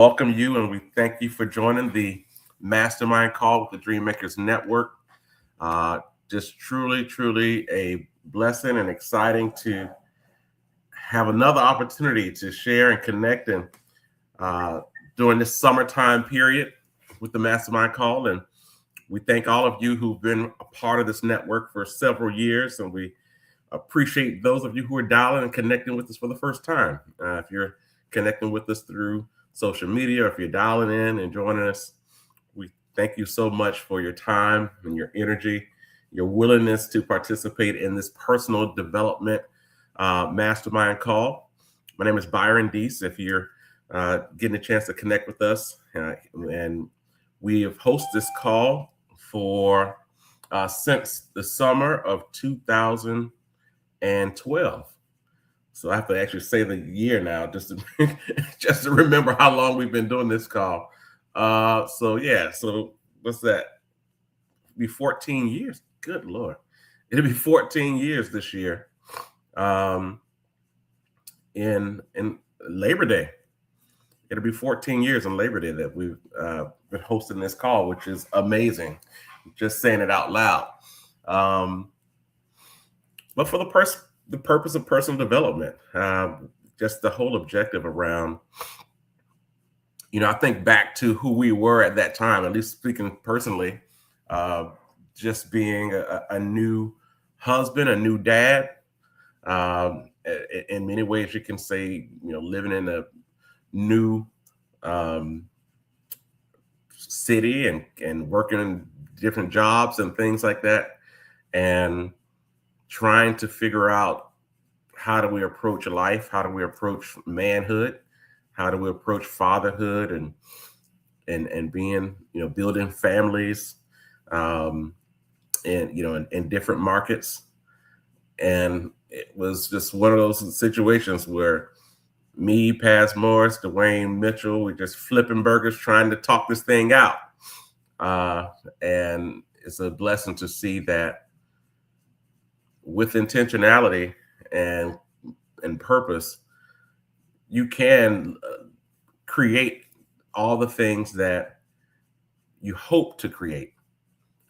welcome you and we thank you for joining the Mastermind call with the Dream Makers Network. Uh, just truly a blessing and exciting to have another opportunity to share and connect and uh, during this summertime period with the Mastermind call. And we thank all of you who've been a part of this network for several years, and we appreciate those of you who are dialing and connecting with us for the first time. If you're connecting with us through social media, or if you're dialing in and joining us, we thank you so much for your time and your energy, your willingness to participate in this personal development mastermind call. My name is Byron Deese. If you're getting a chance to connect with us, and we have hosted this call for since the summer of 2012. So I have to actually say the year now, just to just to remember how long we've been doing this call. So what's that? It'll be 14 years. Good Lord, it'll be 14 years this year. In Labor Day, it'll be 14 years on Labor Day that we've been hosting this call, which is amazing. Just saying it out loud. But for the purpose of personal development, just the whole objective around, I think back to who we were at that time, at least speaking personally, just being a new husband, a new dad. In many ways, you can say, living in a new city and working in different jobs and things like that, and trying to figure out how do we approach life, how do we approach manhood, how do we approach fatherhood and being, building families, in different markets. And it was just one of those situations where me, Paz Morris, Dwayne Mitchell, we just flipping burgers trying to talk this thing out. And it's a blessing to see that with intentionality and purpose, you can create all the things that you hope to create.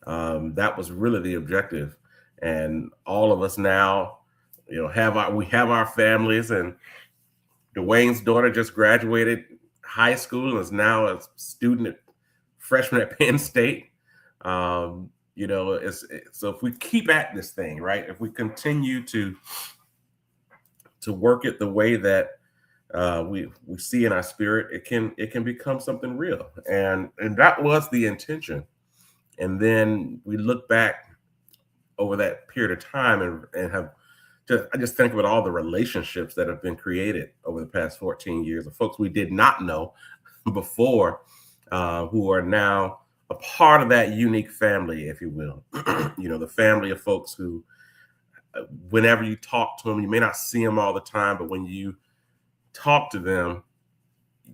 That was really the objective. And all of us now, have our families, and Dwayne's daughter just graduated high school and is now a freshman at Penn State. So if we keep at this thing, right, if we continue to work it the way that we see in our spirit, it can become something real. And that was the intention. And then we look back over that period of time and I just think about all the relationships that have been created over the past 14 years of folks we did not know before, who are now a part of that unique family, if you will. The family of folks who, whenever you talk to them, you may not see them all the time, but when you talk to them,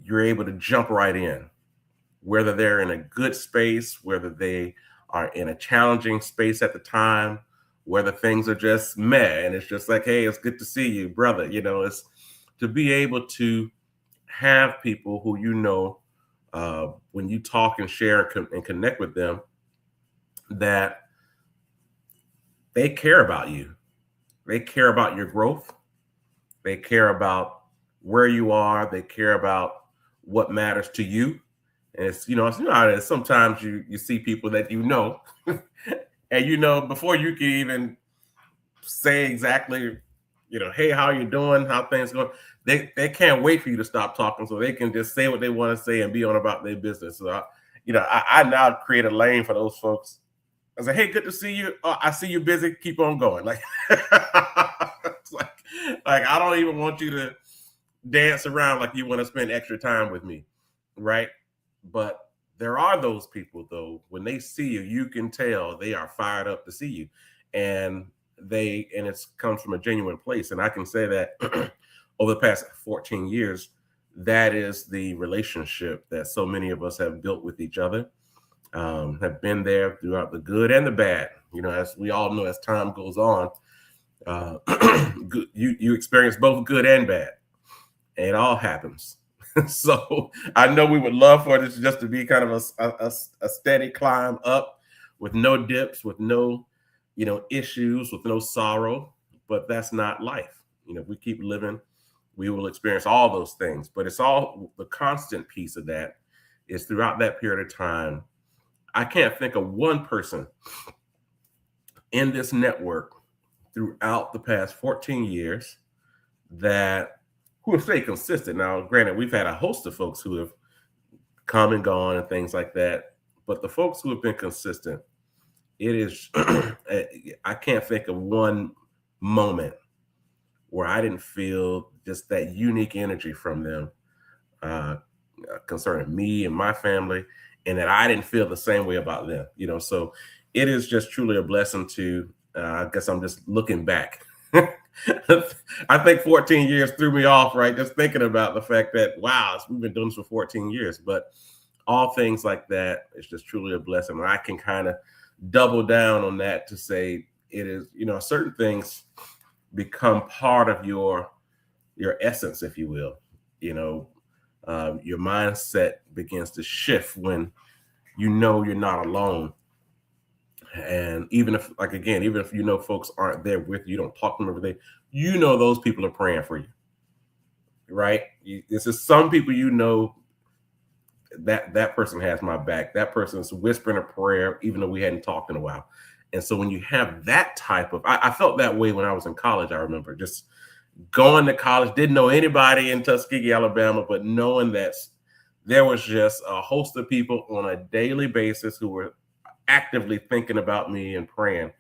you're able to jump right in, whether they're in a good space, whether they are in a challenging space at the time, whether things are just meh, and it's just like, hey, it's good to see you, brother. It's to be able to have people who, when you talk and share and connect with them, that they care about you. They care about your growth. They care about where you are. They care about what matters to you. And it's how it is. Sometimes you see people that and before you can even say exactly, hey, how you doing, how things going, they can't wait for you to stop talking so they can just say what they want to say and be on about their business. So I now create a lane for those folks. I say, hey, good to see you. I see you busy. Keep on going. Like, it's like I don't even want you to dance around like you want to spend extra time with me, right? But there are those people, though, when they see you, you can tell they are fired up to see you, and it comes from a genuine place. And I can say that over the past 14 years, that is the relationship that so many of us have built with each other, have been there throughout the good and the bad. As we all know, as time goes on, you experience both good and bad. It all happens. So I know we would love for this just to be kind of a steady climb up with no dips, with no, issues, with no sorrow. But that's not life. If we keep living, we will experience all those things. But it's all the constant piece of that is throughout that period of time. I can't think of one person in this network throughout the past 14 years that who have stayed consistent. Now, granted, we've had a host of folks who have come and gone and things like that, but the folks who have been consistent, it is I can't think of one moment where I didn't feel just that unique energy from them concerning me and my family, and that I didn't feel the same way about them. So it is just truly a blessing to. I guess I'm just looking back. I think 14 years threw me off, right? Just thinking about the fact that, wow, we've been doing this for 14 years. But all things like that, it's just truly a blessing. And I can kind of double down on that to say it is, certain things become part of your essence, if you will. Your mindset begins to shift when you're not alone. And even if, like, again, even if folks aren't there with you, don't talk to them every day, those people are praying for you, right? This is some people that person has my back. That person's whispering a prayer, even though we hadn't talked in a while. And so when you have that type of, I felt that way when I was in college. I remember just going to college, didn't know anybody in Tuskegee, Alabama, but knowing that there was just a host of people on a daily basis who were actively thinking about me and praying.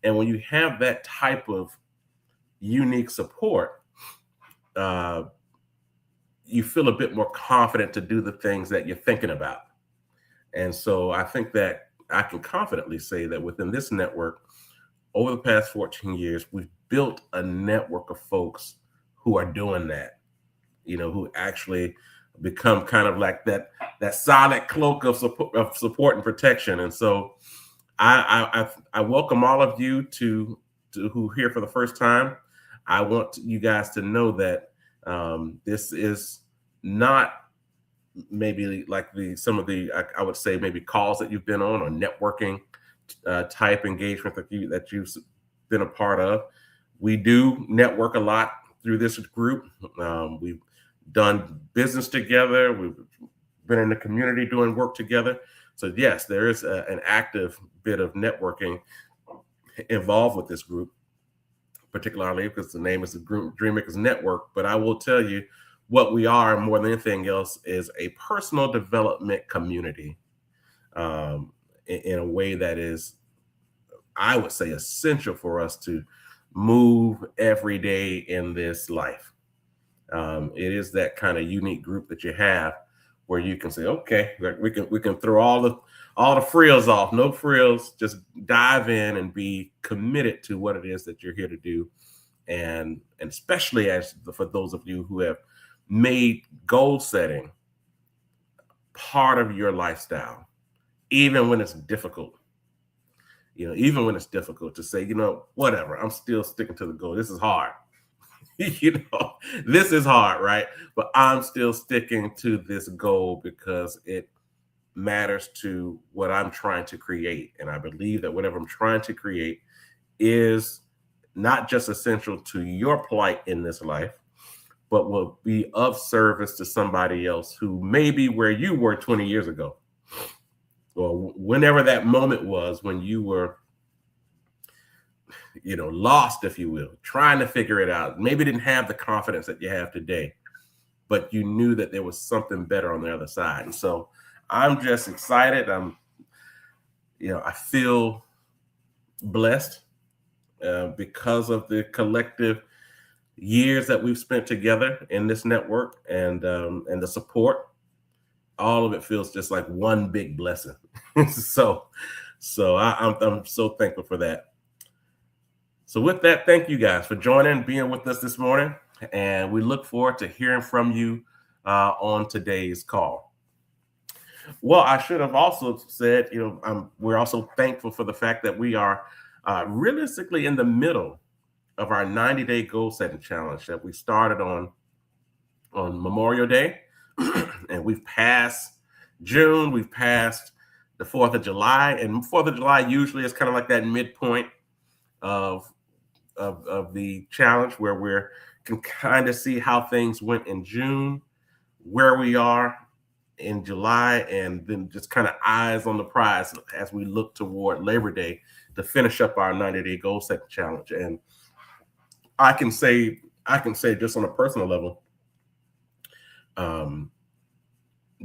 And when you have that type of unique support, you feel a bit more confident to do the things that you're thinking about. And so I think that I can confidently say that within this network, over the past 14 years, we've built a network of folks who are doing that, who actually become kind of like that solid cloak of support and protection. And so I welcome all of you to who here for the first time. I want you guys to know that this is not maybe like some of the I would say maybe calls that you've been on or networking type engagement that you've been a part of. We do network a lot through this group. We've done business together. We've been in the community doing work together. So yes, there is an active bit of networking involved with this group, particularly because the name is the group Dreammakers Network. But I will tell you what we are more than anything else is a personal development community in a way that is, I would say, essential for us to move every day in this life. It is that kind of unique group that you have where you can say, okay, we can throw all the frills off, no frills, just dive in and be committed to what it is that you're here to do. And especially for those of you who have made goal setting part of your lifestyle, even when it's difficult. Even when it's difficult to say, whatever, I'm still sticking to the goal. This is hard. This is hard, right? But I'm still sticking to this goal because it matters to what I'm trying to create. And I believe that whatever I'm trying to create is not just essential to your plight in this life, but will be of service to somebody else who may be where you were 20 years ago, or whenever that moment was when you were, lost, if you will, trying to figure it out. Maybe didn't have the confidence that you have today, but you knew that there was something better on the other side. And so I'm just excited. I feel blessed because of the collective years that we've spent together in this network and the support. All of it feels just like one big blessing. so I'm so thankful for that. So with that, thank you guys for joining, being with us this morning. And we look forward to hearing from you on today's call. Well, I should have also said, we're also thankful for the fact that we are realistically in the middle of our 90-day goal setting challenge that we started on Memorial Day And we've passed June, we've passed the 4th of July, and 4th of July usually is kind of like that midpoint of the challenge where we're can kind of see how things went in June, where we are in July, and then just kind of eyes on the prize as we look toward Labor Day to finish up our 90-day goal setting challenge. And I can say just on a personal level,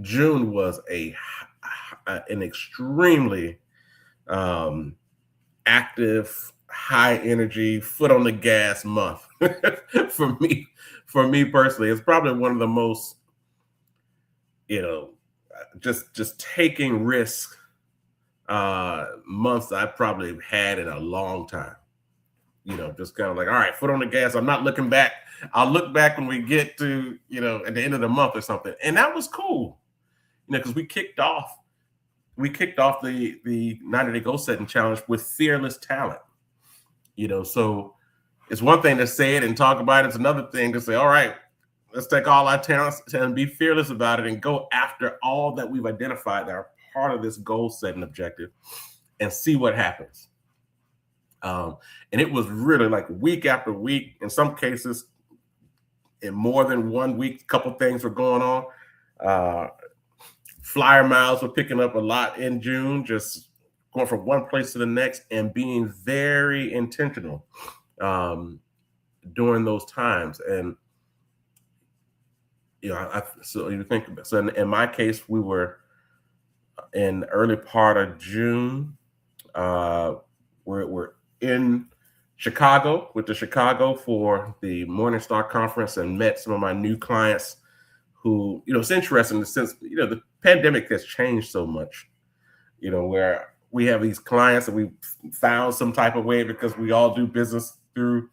June was an extremely active, high energy, foot on the gas month for me. For me personally, it's probably one of the most, just taking risks months I've probably had in a long time. Just kind of like, all right, foot on the gas. I'm not looking back. I'll look back when we get to, at the end of the month or something. And that was cool, because we kicked off the 90-day goal setting challenge with fearless talent. So it's one thing to say it and talk about it. It's another thing to say, all right, let's take all our talents and be fearless about it and go after all that we've identified that are part of this goal setting objective and see what happens. And it was really like week after week. In some cases, in more than 1 week, a couple things were going on. Flyer miles were picking up a lot in June, just going from one place to the next and being very intentional during those times. And so you think about, so in my case, we were in the early part of June. We're in Chicago for the Morningstar conference and met some of my new clients who, it's interesting in the sense, the pandemic has changed so much, where we have these clients that we found some type of way because we all do business through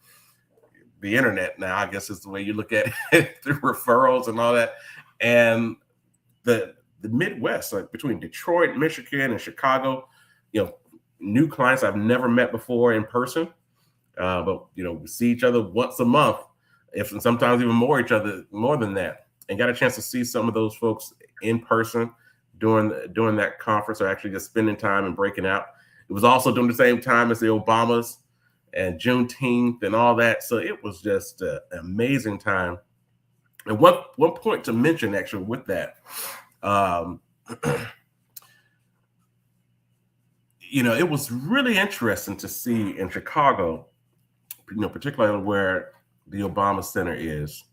the internet now, I guess is the way you look at it, through referrals and all that. And the Midwest, like between Detroit, Michigan, and Chicago, new clients I've never met before in person. But we see each other once a month, and sometimes even more than that. And got a chance to see some of those folks in person during that conference, or actually just spending time and breaking out. It was also during the same time as the Obamas and Juneteenth and all that. So it was just an amazing time. And one point to mention actually with that, it was really interesting to see in Chicago, particularly where the Obama Center is,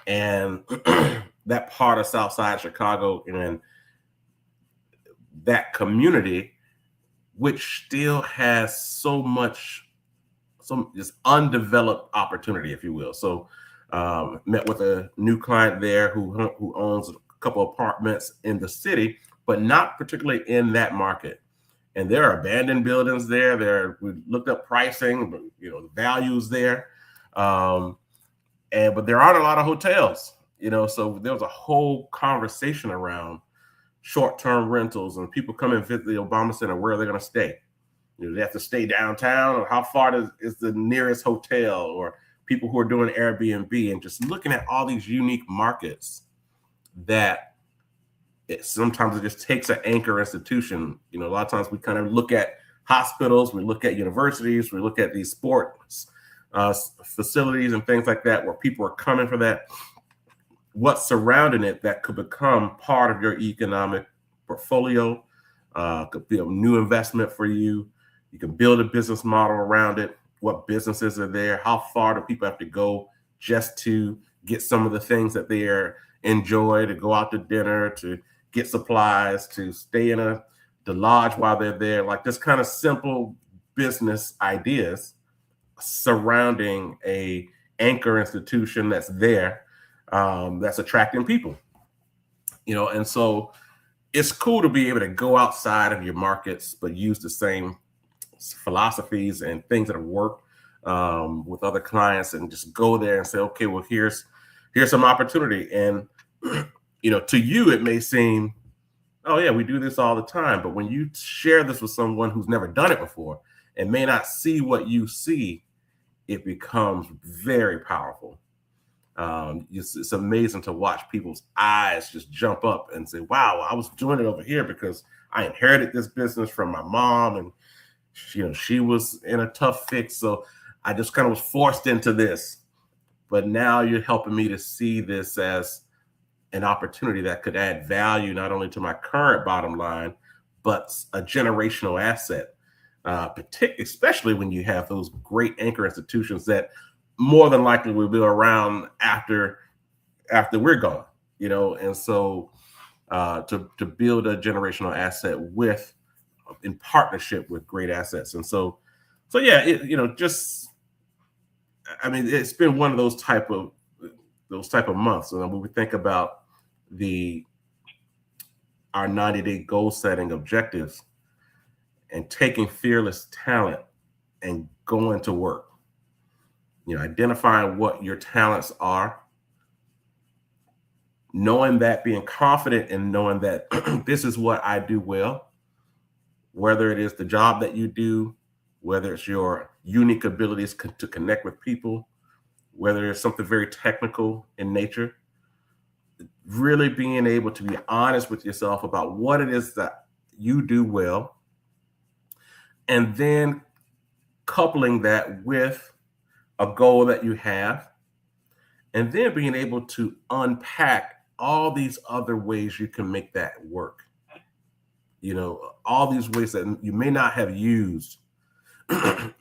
and that part of South Side Chicago and that community, which still has some just undeveloped opportunity, if you will. So met with a new client there who owns a couple apartments in the city, but not particularly in that market. And there are abandoned buildings there. We looked up pricing, but the values there. But there aren't a lot of hotels, so there was a whole conversation around short-term rentals and people come and visit the Obama Center. Where are they going to stay? They have to stay downtown, or how far is the nearest hotel, or people who are doing Airbnb, and just looking at all these unique markets that sometimes it just takes an anchor institution. A lot of times we kind of look at hospitals, we look at universities, we look at these sports facilities and things like that, where people are coming for that. What's surrounding it that could become part of your economic portfolio, could be a new investment for you. You can build a business model around it. What businesses are there? How far do people have to go just to get some of the things that they enjoy, to go out to dinner, to get supplies, to stay in the lodge while they're there? Like this kind of simple business ideas surrounding a anchor institution that's there, that's attracting people, and so it's cool to be able to go outside of your markets, but use the same philosophies and things that have worked with other clients, and just go there and say, okay, well, here's some opportunity. And to you it may seem, oh yeah, we do this all the time, but when you share this with someone who's never done it before and may not see what you see, it becomes very powerful. It's amazing to watch people's eyes just jump up and say, wow, I was doing it over here because I inherited this business from my mom, and she was in a tough fix, so I just kind of was forced into this. But now you're helping me to see this as an opportunity that could add value not only to my current bottom line, but a generational asset. Especially when you have those great anchor institutions that more than likely will be around after we're gone, and so to build a generational asset in partnership with great assets. And so yeah, just, I mean, it's been one of those type of months. And when we think about our 90-day goal setting objectives and taking fearless talent and going to work, identifying what your talents are, knowing that, being confident in knowing that this is what I do well, whether it is the job that you do, whether it's your unique abilities to connect with people, whether it's something very technical in nature, really being able to be honest with yourself about what it is that you do well, and then coupling that with a goal that you have, and then being able to unpack all these other ways you can make that work. All these ways that you may not have used, and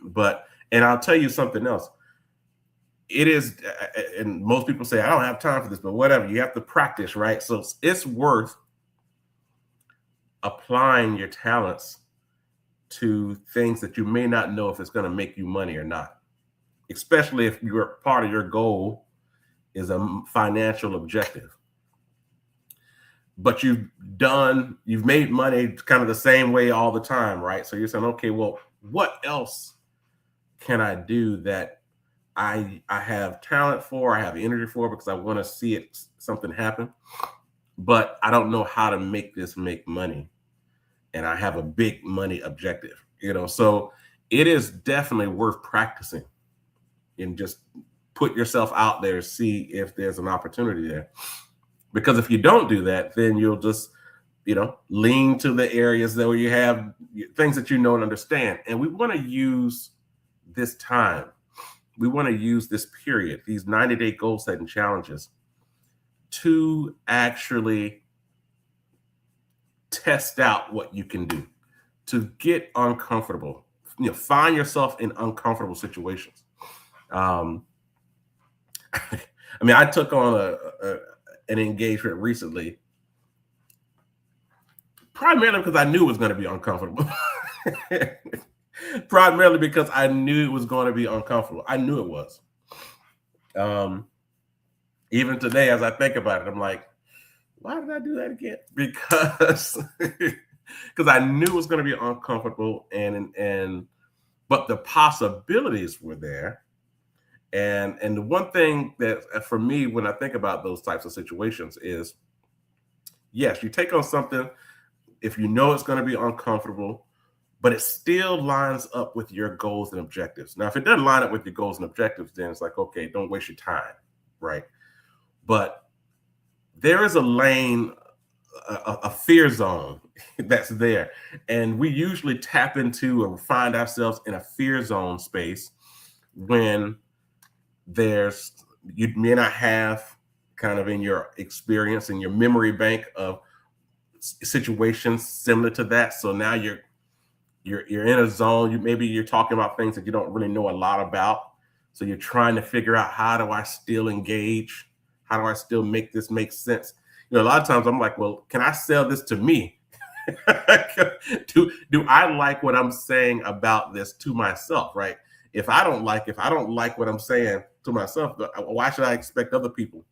I'll tell you something else. It is, and most people say, I don't have time for this, but whatever, you have to practice, right? So it's worth applying your talents to things that you may not know if it's going to make you money or not, especially if part of your goal is a financial objective. But you've made money kind of the same way all the time, right? So you're saying, okay, well, what else can I do that I have talent for, I have energy for, because I want to see something happen, but I don't know how to make this make money, and I have a big money objective, So it is definitely worth practicing and just put yourself out there, see if there's an opportunity there. Because if you don't do that, then you'll just, lean to the areas where you have things that you know and understand. And we want to use this time. We want to use this period, these 90-day goal setting challenges, to actually test out what you can do, to get uncomfortable, find yourself in uncomfortable situations. I mean, I took on an engagement recently, primarily because I knew it was going to be uncomfortable. Primarily because I knew it was going to be uncomfortable. I knew it was. Even today, as I think about it, I'm like, why did I do that again? Because I knew it was going to be uncomfortable, but the possibilities were there. And the one thing that for me, when I think about those types of situations, is yes, you take on something if you know it's going to be uncomfortable, but it still lines up with your goals and objectives. Now, if it doesn't line up with your goals and objectives, then it's like, okay, don't waste your time, right? But there is a lane, a fear zone that's there. And we usually tap into or find ourselves in a fear zone space when you may not have kind of in your experience, in your memory bank of situations similar to that. So now you're in a zone. Maybe you're talking about things that you don't really know a lot about. So you're trying to figure out, how do I still engage? How do I still make this make sense? A lot of times I'm like, well, can I sell this to me? do I like what I'm saying about this to myself, right? If I don't like what I'm saying to myself, why should I expect other people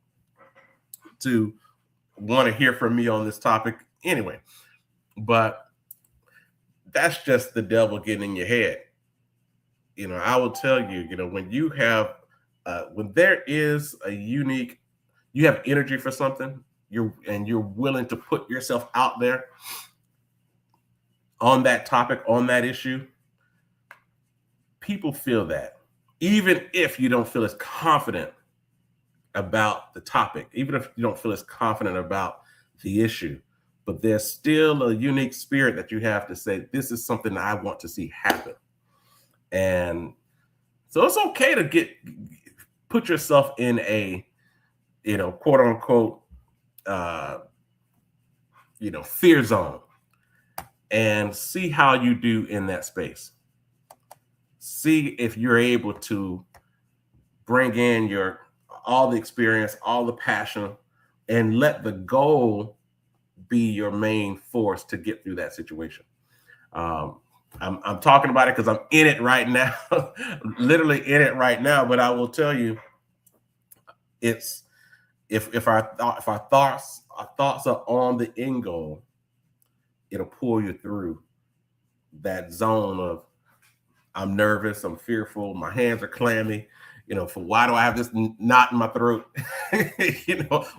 to want to hear from me on this topic anyway? But that's just the devil getting in your head. I will tell you, when you have, when there is you have energy for something, you're willing to put yourself out there on that topic, on that issue, people feel that, even if you don't feel as confident about the topic, even if you don't feel as confident about the issue. But there's still a unique spirit that you have to say, this is something that I want to see happen. And so it's okay to put yourself in a, quote unquote, uh, fear zone and see how you do in that space. See if you're able to bring in all the experience, all the passion, and let the goal be your main force to get through that situation. I'm talking about it because I'm in it right now, literally in it right now. But I will tell you, it's if our thoughts are on the end goal, it'll pull you through that zone of I'm nervous, I'm fearful, my hands are clammy. For why do I have this knot in my throat?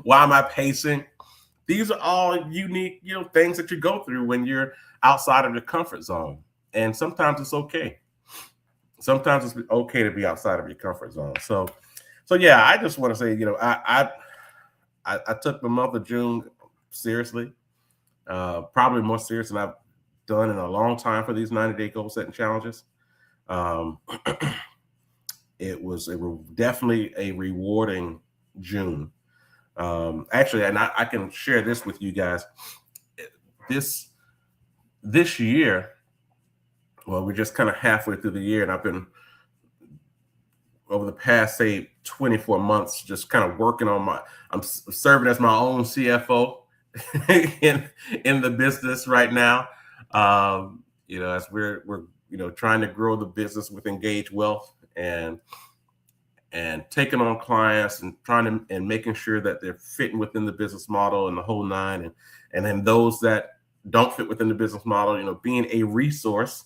Why am I pacing? These are all unique, things that you go through when you're outside of the comfort zone. And sometimes it's okay. Sometimes it's okay to be outside of your comfort zone. So yeah, I just want to say, I took the month of June seriously, probably more serious than I've done in a long time for these 90-day goal setting challenges. It was definitely a rewarding June. Actually, and I can share this with you guys. This year, well, we're just kind of halfway through the year, and I've been over the past, say, 24 months, just kind of working on I'm serving as my own CFO in the business right now. As we're trying to grow the business with Engage Wealth and taking on clients and making sure that they're fitting within the business model and the whole nine. And then those that don't fit within the business model, being a resource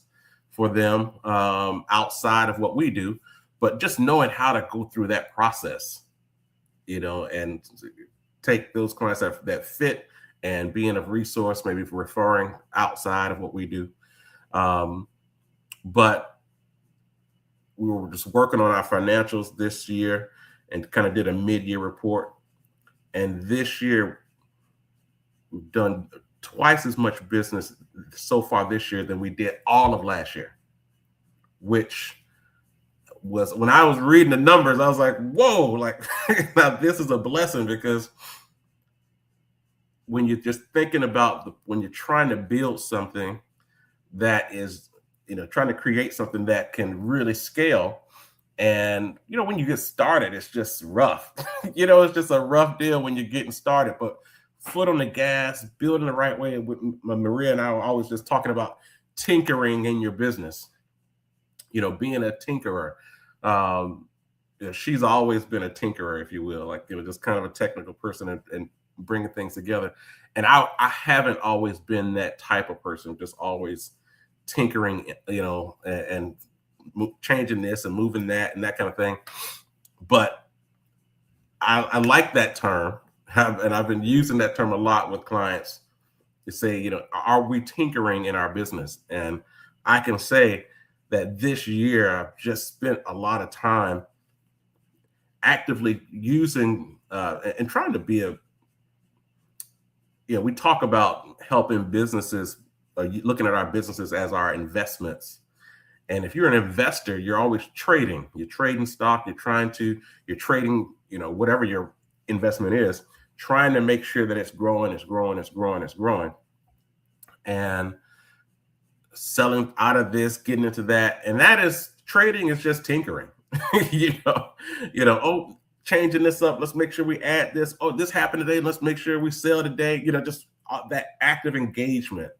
for them outside of what we do, but just knowing how to go through that process, and take those clients that fit and being a resource, maybe for referring outside of what we do. But we were just working on our financials this year and kind of did a mid-year report. And this year, we've done twice as much business so far this year than we did all of last year, which was, when I was reading the numbers, I was like, whoa, like, now this is a blessing, because when you're just thinking about when you're trying to build something that is, trying to create something that can really scale. And, when you get started, it's just rough. It's just a rough deal when you're getting started, but foot on the gas, building the right way. Maria and I are always just talking about tinkering in your business, being a tinkerer. She's always been a tinkerer, if you will, like, just kind of a technical person and bringing things together. And I haven't always been that type of person, just always tinkering, and changing this and moving that and that kind of thing. But I like that term, and I've been using that term a lot with clients to say, are we tinkering in our business? And I can say that this year I've just spent a lot of time actively using and trying to be we talk about helping businesses, looking at our businesses as our investments. And if you're an investor, you're always trading. You're trading stock. You're trading, whatever your investment is, trying to make sure that it's growing, it's growing, it's growing, it's growing. And selling out of this, getting into that. And that is, trading is just tinkering. Changing this up. Let's make sure we add this. Oh, this happened today. Let's make sure we sell today. Just that active engagement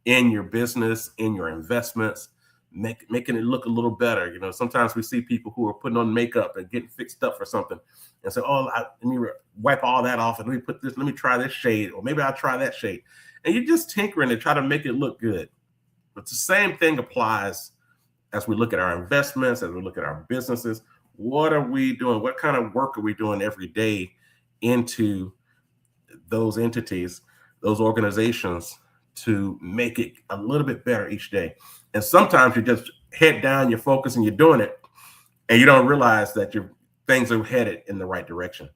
in your business, in your investments, making it look a little better. Sometimes we see people who are putting on makeup and getting fixed up for something and say, oh, let me wipe all that off and let me try this shade, or maybe I'll try that shade. And you're just tinkering to try to make it look good. But the same thing applies as we look at our investments, as we look at our businesses. What are we doing? What kind of work are we doing every day into those entities, those organizations, to make it a little bit better each day? And sometimes you just head down, you're focused, and you're doing it, and you don't realize that your things are headed in the right direction.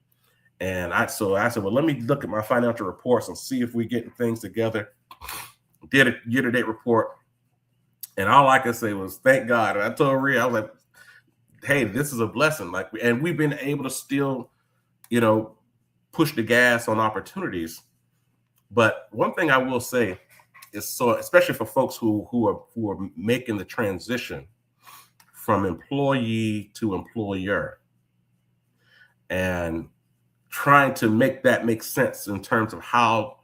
And I said, well, let me look at my financial reports and see if we're getting things together. Did a year-to-date report, and all I could say was thank God. And I told Rhea, I was like, hey, this is a blessing. Like, and we've been able to still, push the gas on opportunities. But one thing I will say is, so especially for folks who are making the transition from employee to employer and trying to make that make sense in terms of how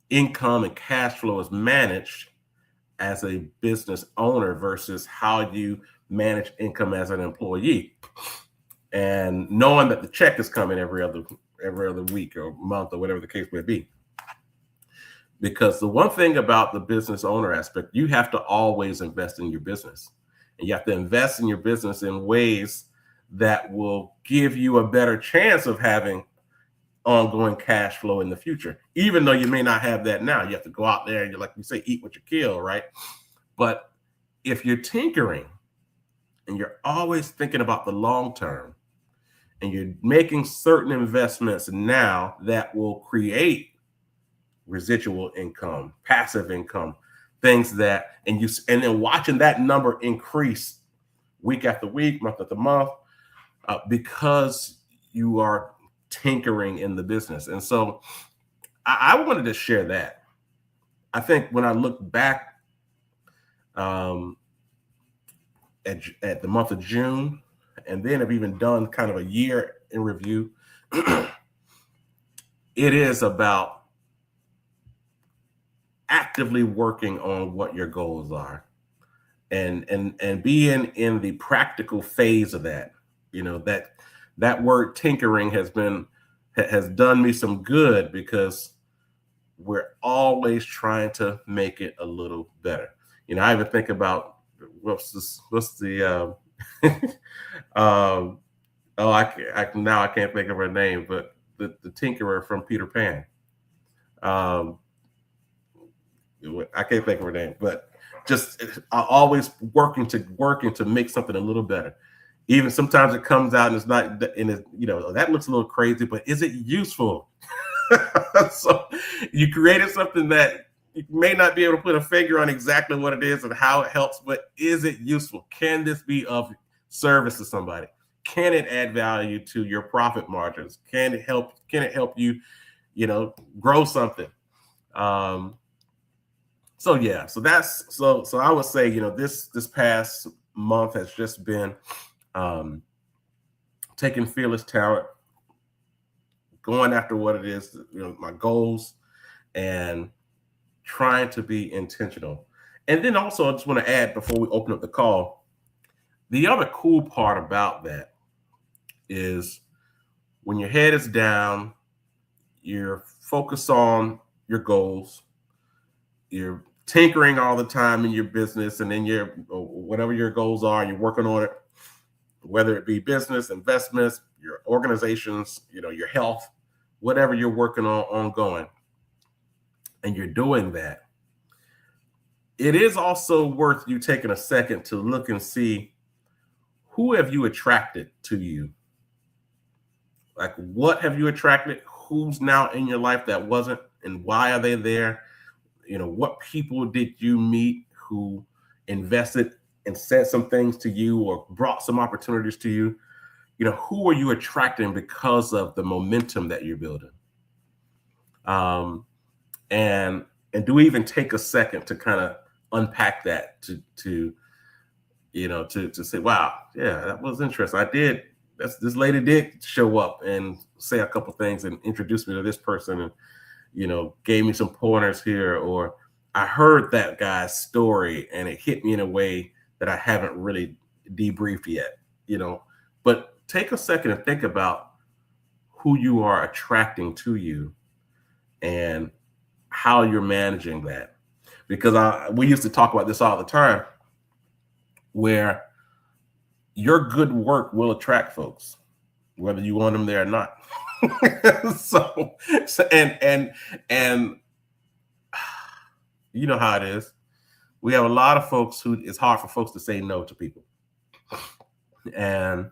income and cash flow is managed as a business owner versus how you manage income as an employee, and knowing that the check is coming every other week or month or whatever the case may be. Because the one thing about the business owner aspect, you have to always invest in your business, and you have to invest in your business in ways that will give you a better chance of having ongoing cash flow in the future, even though you may not have that now. You have to go out there and, like you say, eat what you kill, right? But if you're tinkering and you're always thinking about the long term, and you're making certain investments now that will create residual income, passive income, things that, and then watching that number increase week after week, month after month, because you are tinkering in the business. And so I wanted to share that. I think when I look back at the month of June, and then I've even done kind of a year in review, it is about actively working on what your goals are, and being in the practical phase of that. That word tinkering has done me some good, because we're always trying to make it a little better. I even think about what's the I can't think of her name, but the tinkerer from Peter Pan. I can't think of her name, but just always working to make something a little better. Even sometimes it comes out and it's not, and that looks a little crazy, but is it useful? So you created something that you may not be able to put a finger on exactly what it is and how it helps, but is it useful? Can this be of service to somebody? Can it add value to your profit margins? Can it help you, grow something? So I would say, this past month has just been taking fearless talent, going after what it is, my goals, and trying to be intentional. And then also, I just want to add before we open up the call, the other cool part about that is when your head is down, you're focused on your goals, you're tinkering all the time in your business, and then whatever your goals are, you're working on it, whether it be business, investments, your organizations, your health, whatever you're working on ongoing, and you're doing that. It is also worth you taking a second to look and see, who have you attracted to you? Like, what have you attracted? Who's now in your life that wasn't, and why are they there? What people did you meet who invested and said some things to you or brought some opportunities to you? Who are you attracting because of the momentum that you're building? And do we even take a second to kind of unpack that, to say, wow, yeah, that was interesting. This lady did show up and say a couple things and introduce me to this person, and gave me some pointers here, or I heard that guy's story and it hit me in a way that I haven't really debriefed yet. But take a second and think about who you are attracting to you and how you're managing that. Because we used to talk about this all the time, where your good work will attract folks, whether you want them there or not. so and you know how it is. We have a lot of folks who it's hard for folks to say no to people. And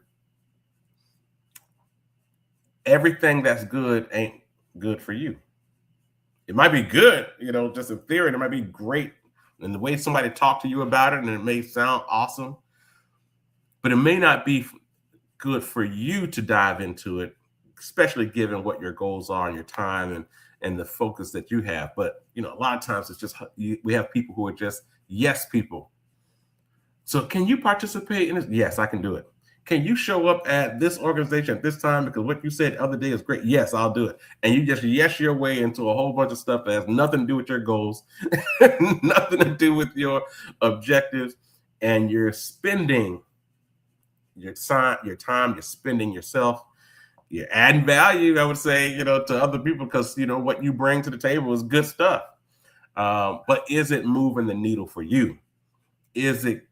everything that's good ain't good for you. It might be good, just in theory, and it might be great. And the way somebody talked to you about it, and it may sound awesome, but it may not be good for you to dive into it, especially given what your goals are and your time and the focus that you have. But a lot of times it's just we have people who are just yes people. So can you participate in this? Yes, I can do it. Can you show up at this organization at this time because what you said the other day is great? Yes, I'll do it. And you just yes your way into a whole bunch of stuff that has nothing to do with your goals, nothing to do with your objectives, and you're spending your time, you're spending yourself, you're adding value, I would say, to other people because, what you bring to the table is good stuff. But is it moving the needle for you? Is it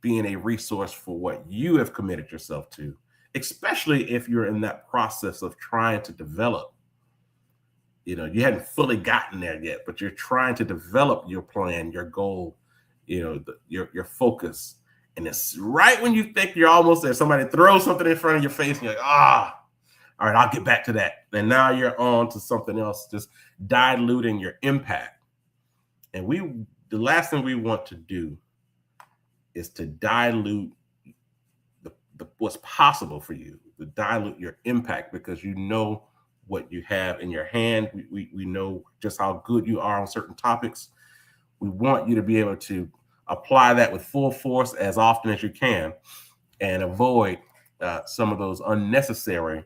being a resource for what you have committed yourself to, especially if you're in that process of trying to develop? You hadn't fully gotten there yet, but you're trying to develop your plan, your goal, your focus. And it's right when you think you're almost there, somebody throws something in front of your face and you're like, all right, I'll get back to that. And now you're on to something else, just diluting your impact. And the last thing we want to do is to dilute what's possible for you, to dilute your impact, because you know what you have in your hand. We know just how good you are on certain topics. We want you to be able to apply that with full force as often as you can and avoid some of those unnecessary,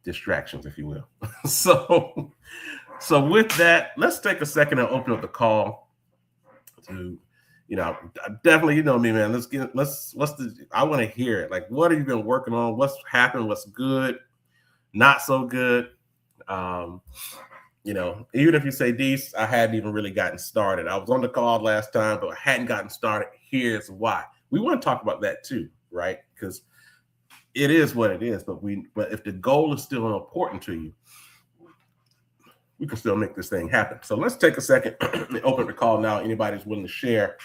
distractions, if you will. So with that, let's take a second and open up the call to, definitely, me, man. I want to hear it. Like, what have you been working on? What's happened? What's good? Not so good. Even if you say, Dees, I hadn't even really gotten started. I was on the call last time, but I hadn't gotten started. Here's why. We want to talk about that too, right? Because it is what it is. But if the goal is still important to you, we can still make this thing happen. So let's take a second and open the call now. Anybody who's willing to share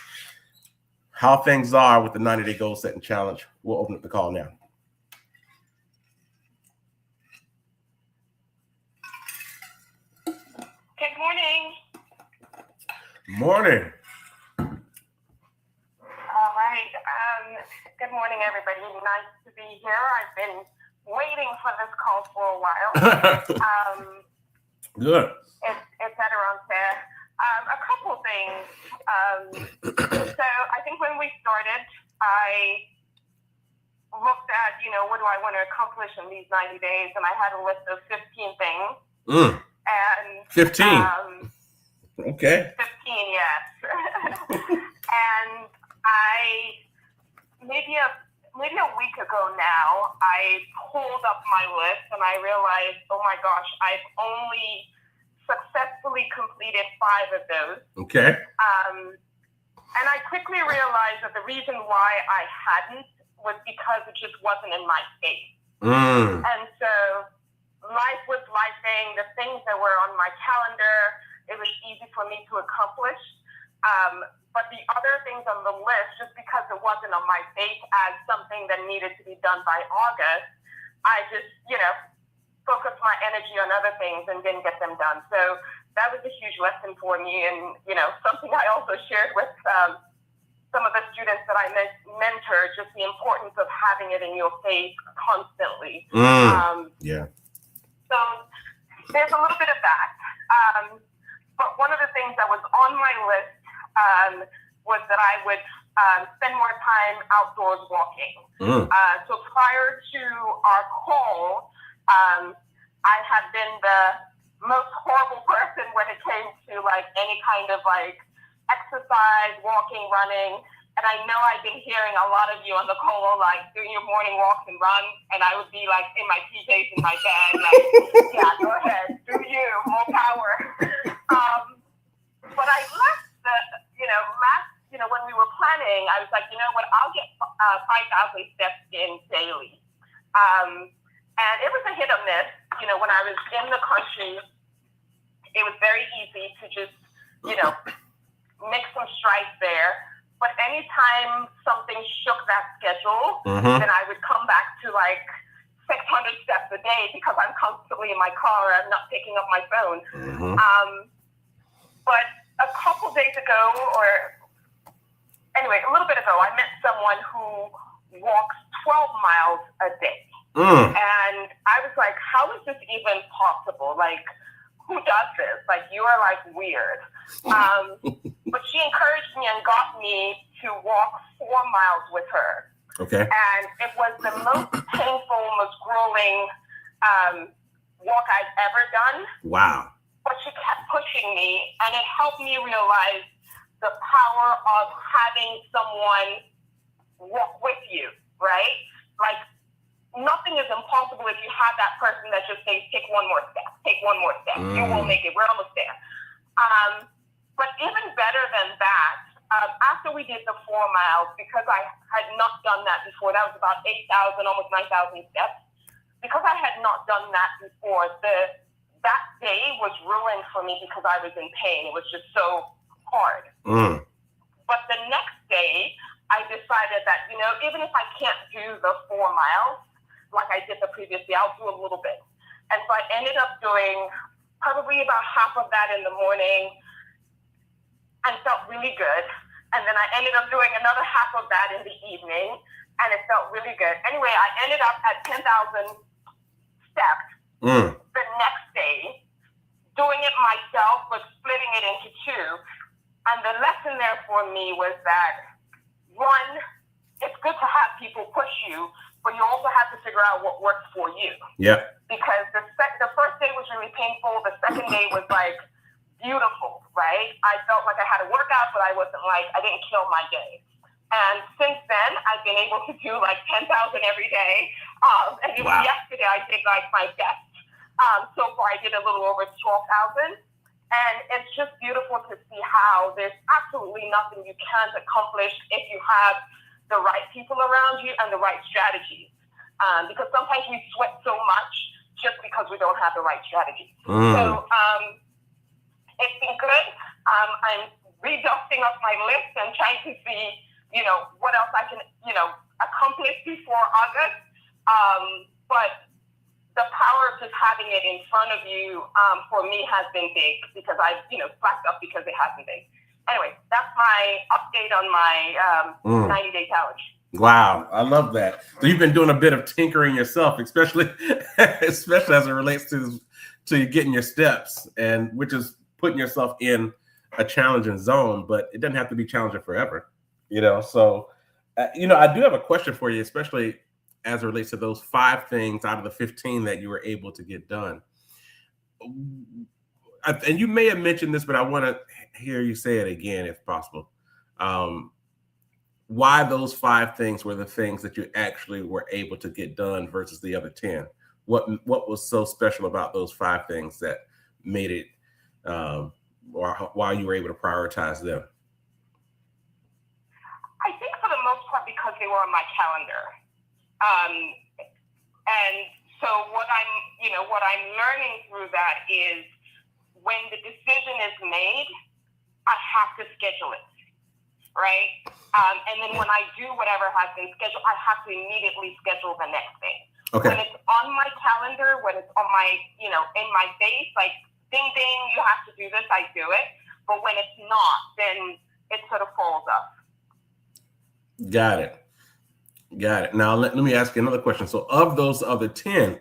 how things are with the 90-day goal setting challenge, we'll open up the call now. Good morning. Morning. All right. Good morning, everybody. Nice to be here. I've been waiting for this call for a while. Good. It's at around there. A couple things. So I think when we started, I looked at, what do I want to accomplish in these 90 days? And I had a list of 15 things. And 15. Okay. 15, yes. And I maybe a week ago now, I pulled up my list and I realized, oh my gosh, I've only successfully completed 5 of those. Okay. And I quickly realized that the reason why I hadn't was because it just wasn't in my space. And so life was lifing. The things that were on my calendar, it was easy for me to accomplish. But the other things on the list, just because it wasn't on my plate as something that needed to be done by August, I just, focused my energy on other things and didn't get them done. So that was a huge lesson for me, and, something I also shared with some of the students that I mentor, just the importance of having it in your face constantly. Yeah. So there's a little bit of that. But one of the things that was on my list was that I would spend more time outdoors walking. So prior to our call, I had been the most horrible person when it came to any kind of exercise, walking, running. And I know I've been hearing a lot of you on the call, doing your morning walks and runs, and I would be in my PJs in my bed, yeah, go ahead, do you, more power. But I left when we were planning, I was like, you know what, I'll get 5,000 steps in daily. And it was a hit or miss. When I was in the country, it was very easy to just, make some strides there. But anytime something shook that schedule, then I would come back to 600 steps a day because I'm constantly in my car. I'm not picking up my phone. But a couple days ago, a little bit ago, I met someone who walks 12 miles a day. And I was like, how is this even possible? Like, who does this? Like, you are like weird. But she encouraged me and got me to walk 4 miles with her. Okay. And it was the most painful, most grueling walk I've ever done. Wow. But she kept pushing me, and it helped me realize the power of having someone walk with you, right? Like, nothing is impossible if you have that person that just says, take one more step, take one more step. You will make it. We're almost there. But even better than that, after we did the 4 miles, because I had not done that before, that was about 8,000, almost 9,000 steps. Because I had not done that before, that day was ruined for me because I was in pain. It was just so hard. But the next day, I decided that, even if I can't do the 4 miles like I did the previous day, I'll do a little bit. And so I ended up doing probably about half of that in the morning and felt really good. And then I ended up doing another half of that in the evening, and it felt really good. Anyway, I ended up at 10,000 steps the next day, doing it myself, but splitting it into 2. And the lesson there for me was that, one, it's good to have people push you, but you also have to figure out what works for you. Yeah. Because the first day was really painful. The second day was like beautiful, right? I felt like I had a workout, but I didn't kill my day. And since then, I've been able to do like 10,000 every day. And even yesterday, I did like my best. So far, I did a little over 12,000. And it's just beautiful to see how there's absolutely nothing you can't accomplish if you have the right people around you and the right strategies. Because sometimes we sweat so much just because we don't have the right strategy. So it's been good. I'm redusting up my list and trying to see, what else I can, accomplish before August. But the power of just having it in front of you, for me, has been big because I've, slacked up because it hasn't been. Anyway, that's my update on my 90-day challenge. Wow, I love that. So you've been doing a bit of tinkering yourself, especially as it relates to getting your steps, and which is putting yourself in a challenging zone, but it doesn't have to be challenging forever, So, I do have a question for you, especially as it relates to those 5 things out of the 15 that you were able to get done. And you may have mentioned this, but I want to hear you say it again, if possible. Why those 5 things were the things that you actually were able to get done versus the other 10? What was so special about those 5 things that made it, or why you were able to prioritize them? I think for the most part because they were on my calendar. And so what I'm learning through that is when the decision is made, I have to schedule it, right? And then when I do whatever has been scheduled, I have to immediately schedule the next thing. Okay. When it's on my calendar, when it's on my, in my face, like, ding, ding, you have to do this, I do it. But when it's not, then it sort of falls up. Got it. Now, let me ask you another question. So of those other 10,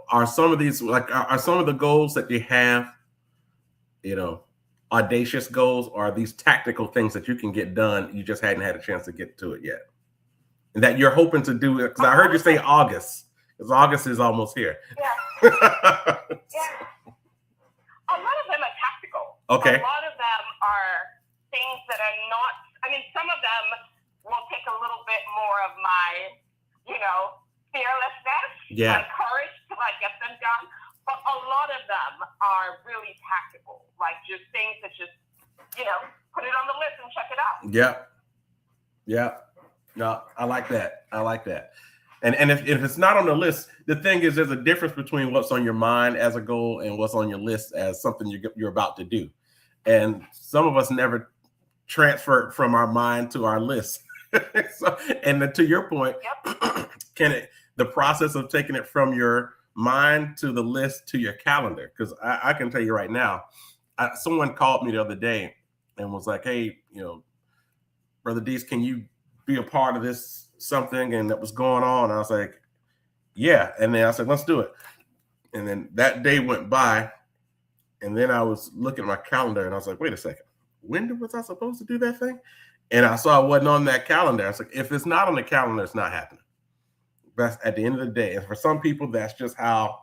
are some of these, are some of the goals that you have, audacious goals, or are these tactical things that you can get done, you just hadn't had a chance to get to it yet? And that you're hoping to do it, because I heard you say August, because August is almost here. Yeah. Yeah. A lot of them are tactical. Okay. A lot of them are things that are not, some of them will take a little bit more of my, fearlessness, my courage to get them done. But a lot of them are really tactical, like just things that just, put it on the list and check it out. Yeah. No, I like that. And if it's not on the list, the thing is, there's a difference between what's on your mind as a goal and what's on your list as something you're about to do. And some of us never transfer from our mind to our list. So, and then to your point, Yep. the process of taking it from your mind to the list to your calendar, because I can tell you right now, someone called me the other day and was like, hey, Brother Dees, can you be a part of this something? And that was going on. And I was like, yeah. And then I said, let's do it. And then that day went by. And then I was looking at my calendar and I was like, wait a second, when was I supposed to do that thing? And I saw it wasn't on that calendar. I was like, if it's not on the calendar, it's not happening. That's at the end of the day. And for some people, that's just how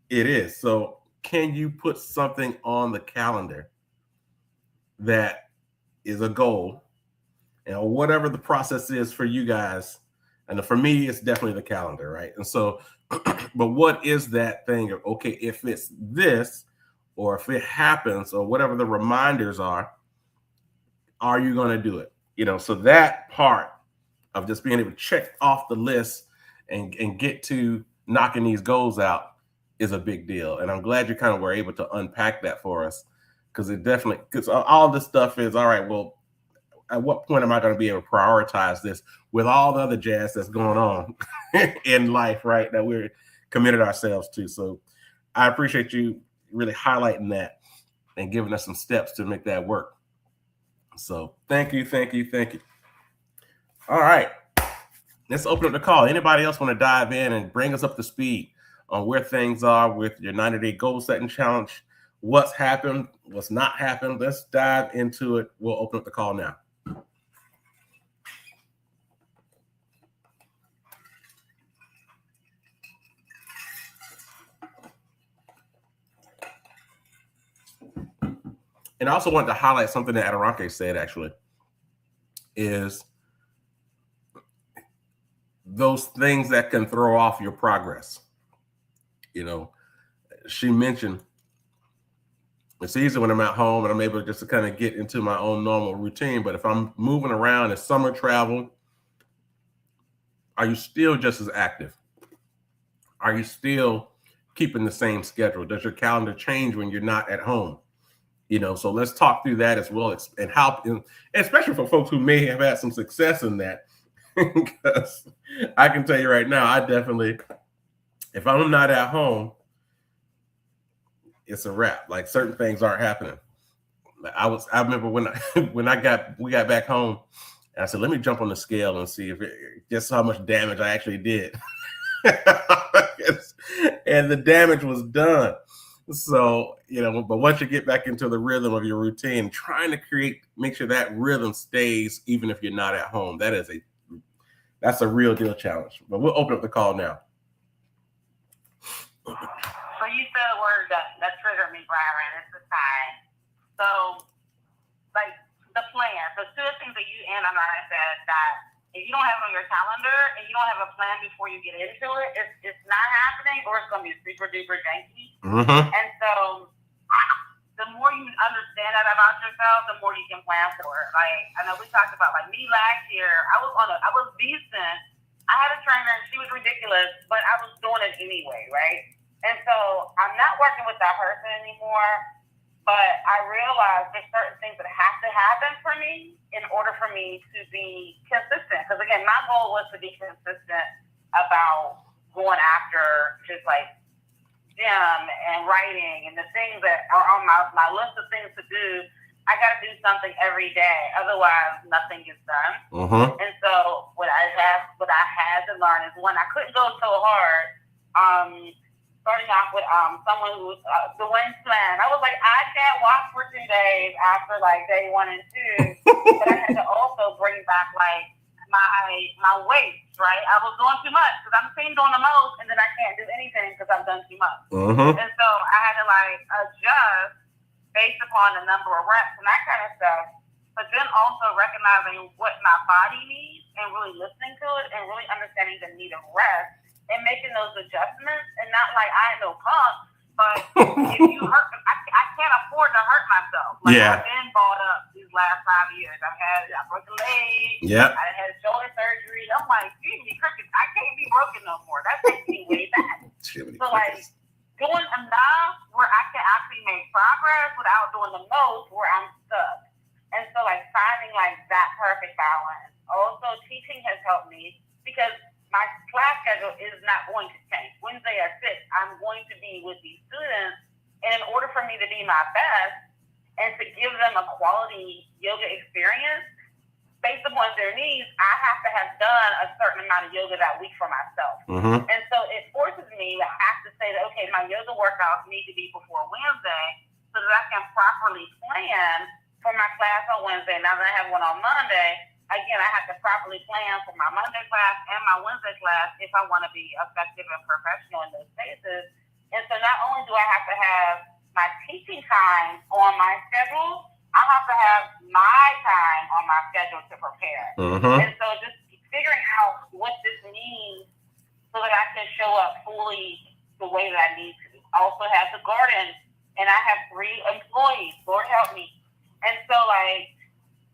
it is. So can you put something on the calendar that is a goal, whatever the process is for you guys? And for me, it's definitely the calendar, right? And so, but what is that thing of, okay, if it's this, or if it happens, or whatever the reminders are you going to do it? So that part of just being able to check off the list and get to knocking these goals out is a big deal. And I'm glad you kind of were able to unpack that for us, because all this stuff is, all right, well, at what point am I going to be able to prioritize this with all the other jazz that's going on in life, right, that we're committed ourselves to? So I appreciate you really highlighting that and giving us some steps to make that work. So thank you. All right. Let's open up the call. Anybody else want to dive in and bring us up to speed on where things are with your 90-day goal setting challenge? What's happened? What's not happened? Let's dive into it. We'll open up the call now. And I also wanted to highlight something that Adirante said, actually, is those things that can throw off your progress. She mentioned it's easy when I'm at home and I'm able just to kind of get into my own normal routine. But if I'm moving around, it's summer travel, are you still just as active? Are you still keeping the same schedule? Does your calendar change when you're not at home? So let's talk through that as well, and how, and especially for folks who may have had some success in that. Because I can tell you right now, I definitely, if I'm not at home, it's a wrap. Like, certain things aren't happening. I remember when we got back home, and I said, let me jump on the scale and see just how much damage I actually did. And the damage was done. So, but once you get back into the rhythm of your routine, trying to make sure that rhythm stays, even if you're not at home, that's a real deal challenge. But we'll open up the call now. So you said a word that triggered me, Byron. It's the time. So, like, the plan. So two of the things that you and I said, that if you don't have it on your calendar and you don't have a plan before you get into it, it's not happening, or it's going to be super duper janky. Mm-hmm. And so the more you understand that about yourself, the more you can plan for it. Like, I know we talked about, like, me last year, I was decent. I had a trainer and she was ridiculous, but I was doing it anyway, right? And so I'm not working with that person anymore, but I realized there's certain things that have to happen for me in order for me to be consistent. Because, again, my goal was to be consistent about going after just, like, gym and writing and the things that are on my list of things to do. I got to do something every day. Otherwise, nothing gets done. Mm-hmm. And so what I had to learn is, one, I couldn't go so hard. Starting off with someone who was Dwayne Slan. I was like, I can't walk for 2 days after, like, day 1 and 2. But I had to also bring back, like, my weights, right? I was doing too much because I'm doing the most, and then I can't do anything because I've done too much. Mm-hmm. And so I had to, like, adjust based upon the number of reps and that kind of stuff. But then also recognizing what my body needs and really listening to it and really understanding the need of rest and making those adjustments. And not like I ain't no punk, but if you hurt, I can't afford to hurt myself. Like, yeah. I've been bought up these last 5 years. I broke a leg. Yeah. I had shoulder surgery. I'm like, excuse me, crooked. I can't be broken no more. That takes me way back. So, like, doing enough where I can actually make progress without doing the most where I'm stuck. And so, like, finding, like, that perfect balance. Also me to be my best and to give them a quality yoga experience based upon their needs, I have to have done a certain amount of yoga that week for myself. Mm-hmm. And so it forces me to have to say that, okay, my yoga workouts need to be before Wednesday so that I can properly plan for my class on Wednesday. Now that I have one on Monday, again, I have to properly plan for my Monday class and my Wednesday class if I want to be effective and professional in those spaces. And so not only do I have to have my teaching time on my schedule, I have to have my time on my schedule to prepare. Mm-hmm. And so just figuring out what this means so that I can show up fully the way that I need to. I also have the garden, and I have 3 employees. Lord help me. And so, like,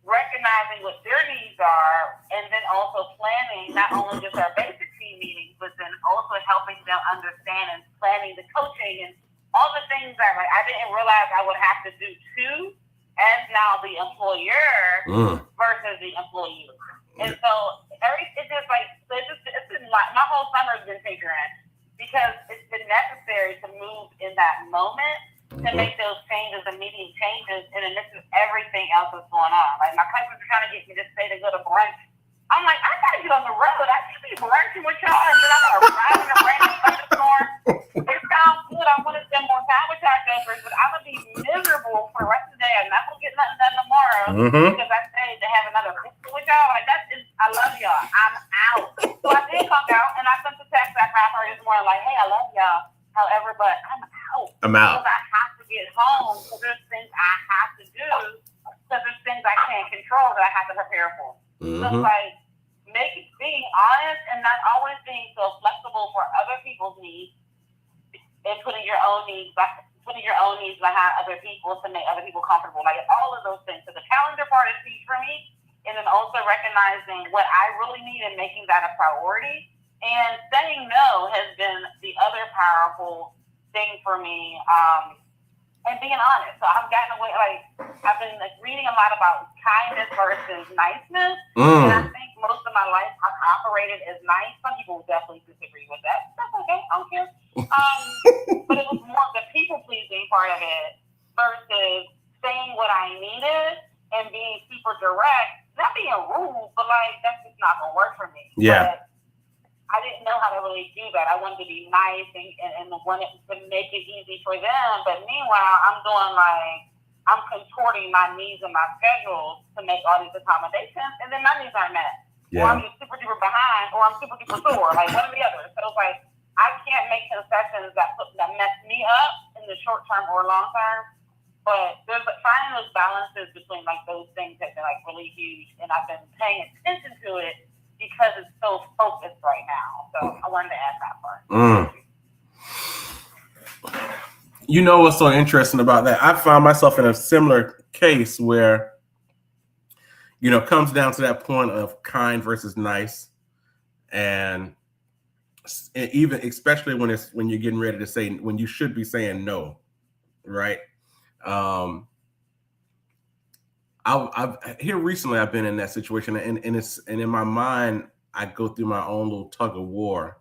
recognizing what their needs are and then also planning not only just our basic team meetings, but then also helping them understand and planning the coaching and all the things that, like, I didn't realize I would have to do too, as now the employer versus the employee. And so it's just like, it's been like, my whole summer has been figuring because it's been necessary to move in that moment to make those changes, immediate changes, and then this is everything else that's going on. Like, my cousins are trying to get me to stay to go to brunch. I'm like, I gotta get on the road. I can't be brunching with y'all, and then I gotta ride in a random thunderstorm. It sounds good. I want to spend more time with y'all jokers, but I'm gonna be miserable for the rest of the day. I'm not gonna get nothing done tomorrow because I stayed to have another picture with y'all. Like, that's just, I love y'all. I'm out. So I did come out, and I sent a text after I heard this morning, like, hey, I love y'all. However, but I'm out. Because I have to get home because there's things I have to do because there's things I can't control that I have to prepare for. Mm-hmm. So it's like being honest and not always being so flexible for other people's needs and putting your own needs behind other people to make other people comfortable. Like, all of those things. So the calendar part is huge for me, and then also recognizing what I really need and making that a priority. And saying no has been the other powerful thing for me, and being honest. So I've gotten away, like, I've been reading a lot about kindness versus niceness, and I think most of my life I've operated as nice. Some people definitely disagree with that. That's okay, I don't care. But it was more the people-pleasing part of it versus saying what I needed and being super direct, not being rude, but, like, that's just not going to work for me. Yeah. But I didn't know how to really do that. I wanted to be nice and wanted to make it easy for them. But meanwhile, I'm contorting my needs and my schedules to make all these accommodations, and then my needs aren't met. Yeah. Or I'm just super duper behind, or I'm super duper sore, like one or the other. So it's like, I can't make concessions that mess me up in the short term or long term. But there's finding those balances between, like, those things have been, like, really huge, and I've been paying attention to it because it's so focused right now. So I wanted to add that part. You know what's so interesting about that? I found myself in a similar case where, you know, it comes down to that point of kind versus nice. And even especially when you're getting ready to say, when you should be saying no, right? Here recently I've been in that situation, and in my mind I go through my own little tug of war,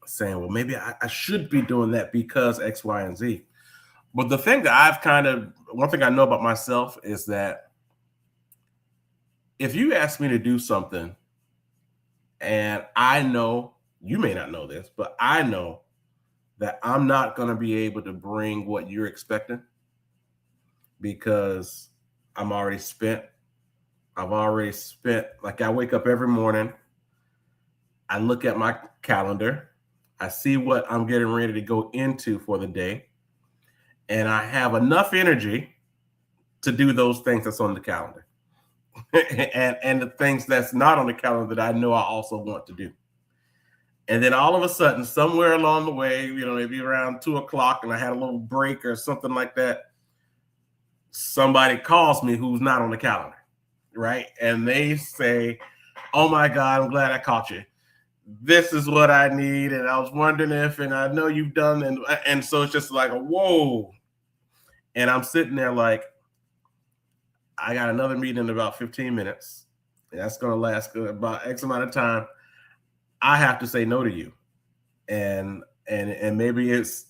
saying, well, maybe I should be doing that because X, Y, and Z. But the thing that one thing I know about myself is that if you ask me to do something, and I know, you may not know this, but I know that I'm not going to be able to bring what you're expecting because I'm already spent. I've already spent, like, I wake up every morning, I look at my calendar, I see what I'm getting ready to go into for the day, and I have enough energy to do those things that's on the calendar and the things that's not on the calendar that I know I also want to do. And then all of a sudden, somewhere along the way, you know, maybe around 2:00, and I had a little break or something like that, somebody calls me who's not on the calendar, right? And they say, oh my God, I'm glad I caught you. This is what I need. And I was wondering if, and I know you've done, and so it's just like, whoa. And I'm sitting there like, I got another meeting in about 15 minutes. That's going to last about X amount of time. I have to say no to you. And maybe it's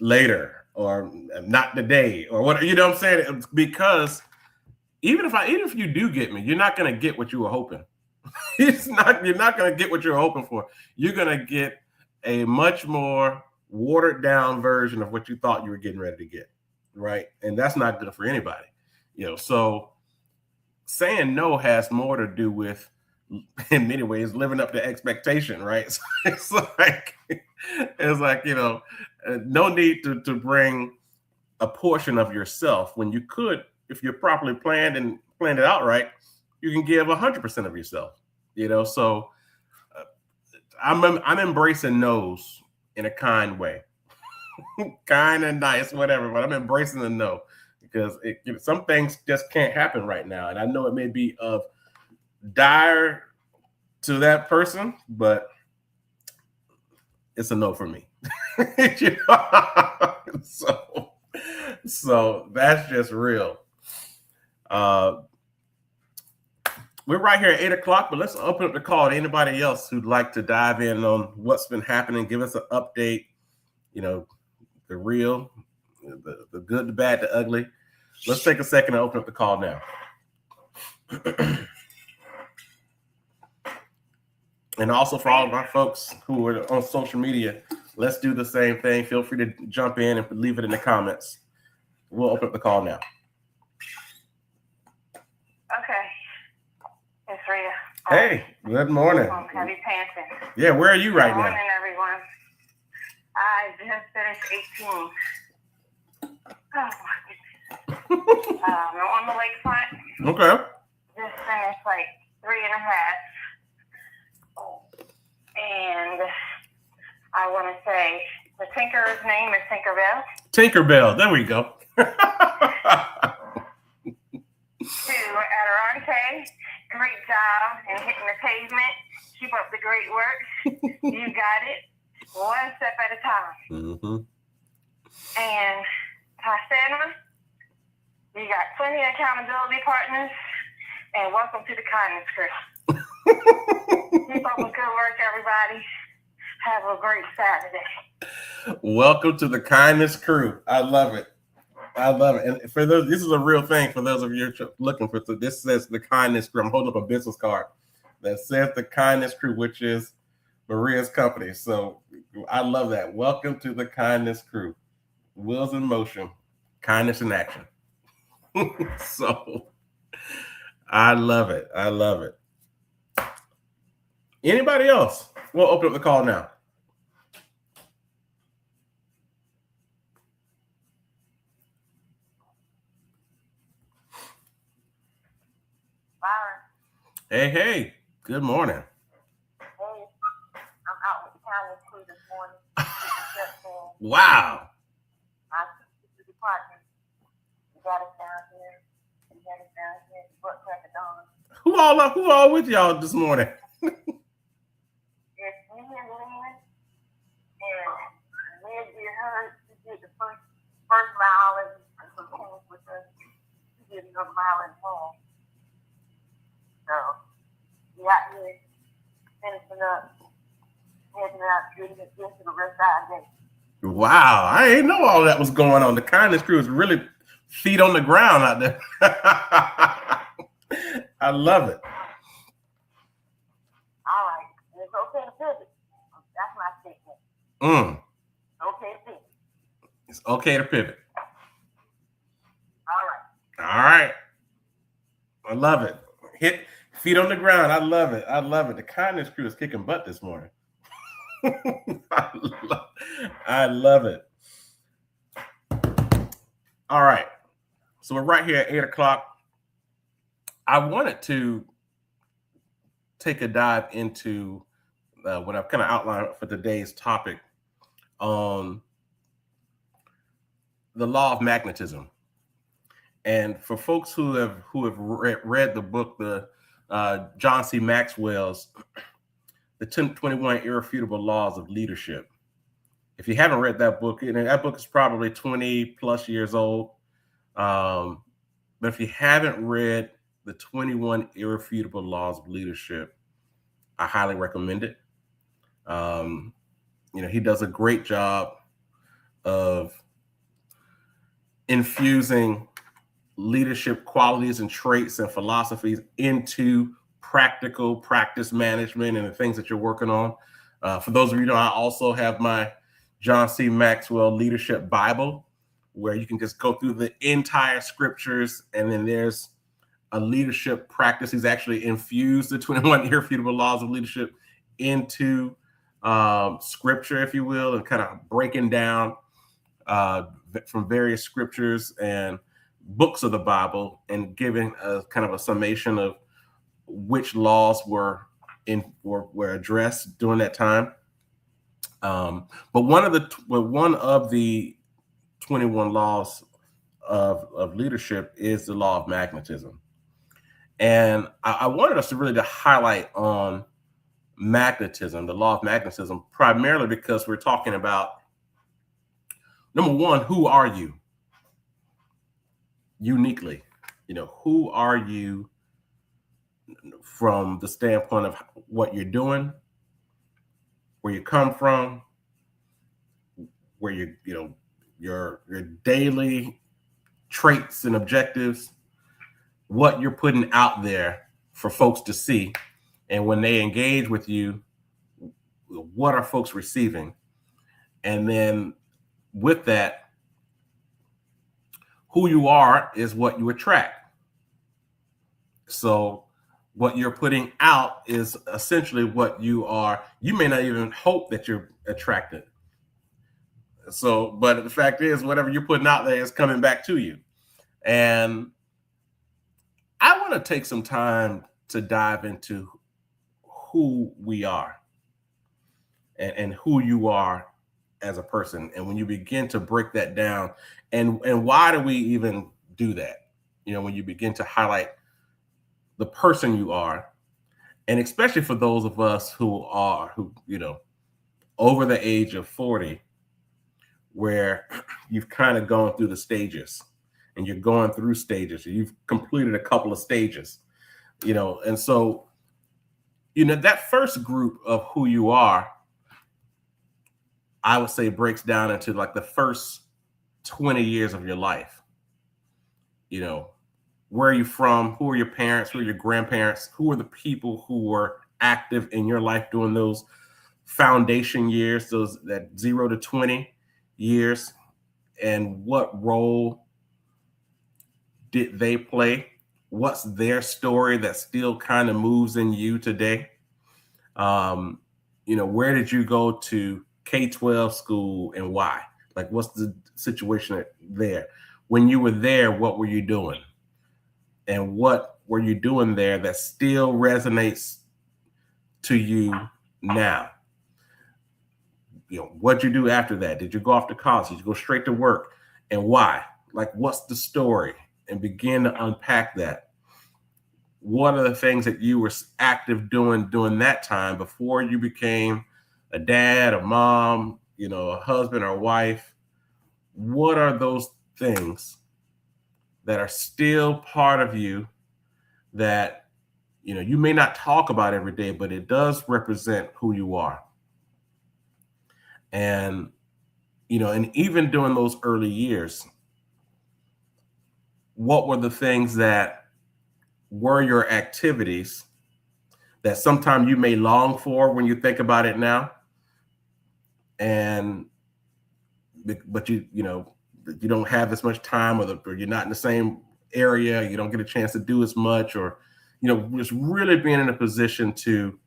later, or not today, or what, you know what I'm saying? Because even if you do get me, you're not going to get what you were hoping. You're not going to get what you're hoping for. You're going to get a much more watered down version of what you thought you were getting ready to get, right? And that's not good for anybody, So saying no has more to do with, in many ways, living up to expectation, right? So it's like no need to bring a portion of yourself when you could, if you're properly planned it out right, you can give 100% of yourself. So I'm embracing no's in a kind way, kind and nice, whatever. But I'm embracing the no because some things just can't happen right now, and I know it may be of dire to that person, but it's a no for me. So that's just real. We're right here at 8 o'clock, but let's open up the call to anybody else who'd like to dive in on what's been happening. Give us an update, the real, the good, the bad, the ugly. Let's take a second to open up the call now. And also for all of our folks who are on social media, let's do the same thing. Feel free to jump in and leave it in the comments. We'll open up the call now. Okay. It's Rhea. Hey, good morning. Heavy panting. Yeah, where are you right now? Good morning, everyone. I just finished 18. Oh, my goodness. I'm on the lakefront. Okay. Just finished like 3.5. And I want to say the tinker's name is Tinkerbell. Tinkerbell, there we go. To Adarante, great job in hitting the pavement. Keep up the great work. You got it. One step at a time. Mm-hmm. And Tasana, you got plenty of accountability partners. And welcome to the kindness crew. Keep up with good work, everybody. Have a great Saturday. Welcome to the kindness crew. I love it. And for those, this is a real thing. For those of you looking for this, says the kindness crew. I'm holding up a business card that says the kindness crew, which is Maria's company. So I love that. Welcome to the kindness crew. Wheels in motion, kindness in action. So I love it. Anybody else? We'll open up the call now. Hey, good morning. Hey, I'm out with the kindness crew this morning. Wow. I took the department. You got us down here. Butt crack of dawn. Who all with y'all this morning? It's me and Lynn. And Lynn did hers. She did the first mile and some things with us. She did another mile and home. So, we out here finishing up, heading out, getting into the rest of our day. Wow, I didn't know all that was going on. The kindness crew is really feet on the ground out there. I love it. All right. It's okay to pivot. That's my statement. Okay to pivot. It's okay to pivot. All right. All right. I love it. Hit feet on the ground. I love it. The kindness crew is kicking butt this morning. I love it. All right. So we're right here at 8 o'clock. I wanted to take a dive into what I've kind of outlined for today's topic on the law of magnetism. And for folks who have read the book, the John C. Maxwell's The 21 Irrefutable Laws of Leadership. If you haven't read that book, that book is probably 20 plus years old. But if you haven't read the 21 Irrefutable Laws of Leadership, I highly recommend it. He does a great job of infusing leadership qualities and traits and philosophies into practical practice management and the things that you're working on. For those of you who know, I also have my John C. Maxwell Leadership Bible, where you can just go through the entire scriptures, and then there's a leadership practice. He's actually infused the 21 irrefutable laws of leadership into scripture, if you will, and kind of breaking down from various scriptures and books of the Bible and giving a kind of a summation of which laws were addressed during that time. But one of the 21 laws of leadership is the law of magnetism. And I wanted us to really to highlight on magnetism, the law of magnetism, primarily because we're talking about, number one, who are you? Uniquely, who are you from the standpoint of what you're doing, where you come from, where your daily traits and objectives, what you're putting out there for folks to see. And when they engage with you, what are folks receiving? And then with that, who you are is what you attract. So what you're putting out is essentially what you are. You may not even hope that you're attracted. So, but the fact is, whatever you're putting out there is coming back to you. And I want to take some time to dive into who we are and who you are as a person. And when you begin to break that down, and why do we even do that? When you begin to highlight the person you are, and especially for those of us who over the age of 40, where you've kind of gone through the stages, and you're going through stages, you've completed a couple of stages, and so, that first group of who you are, I would say breaks down into like the first 20 years of your life. Where are you from? Who are your parents? Who are your grandparents? Who are the people who were active in your life during those foundation years, that 0 to 20 years? And what role did they play? What's their story that still kind of moves in you today? Where did you go to K-12 school and why? Like, what's the situation there? When you were there, what were you doing? And what were you doing there that still resonates to you now? What'd you do after that? Did you go off to college? Did you go straight to work? And why? Like, what's the story? And begin to unpack that. What are the things that you were active doing during that time before you became a dad, a mom, a husband or a wife? What are those things that are still part of you that, you may not talk about every day, but it does represent who you are? And, and even during those early years, what were the things that were your activities that sometimes you may long for when you think about it now? But you don't have as much time, or you're not in the same area, you don't get a chance to do as much, or, just really being in a position to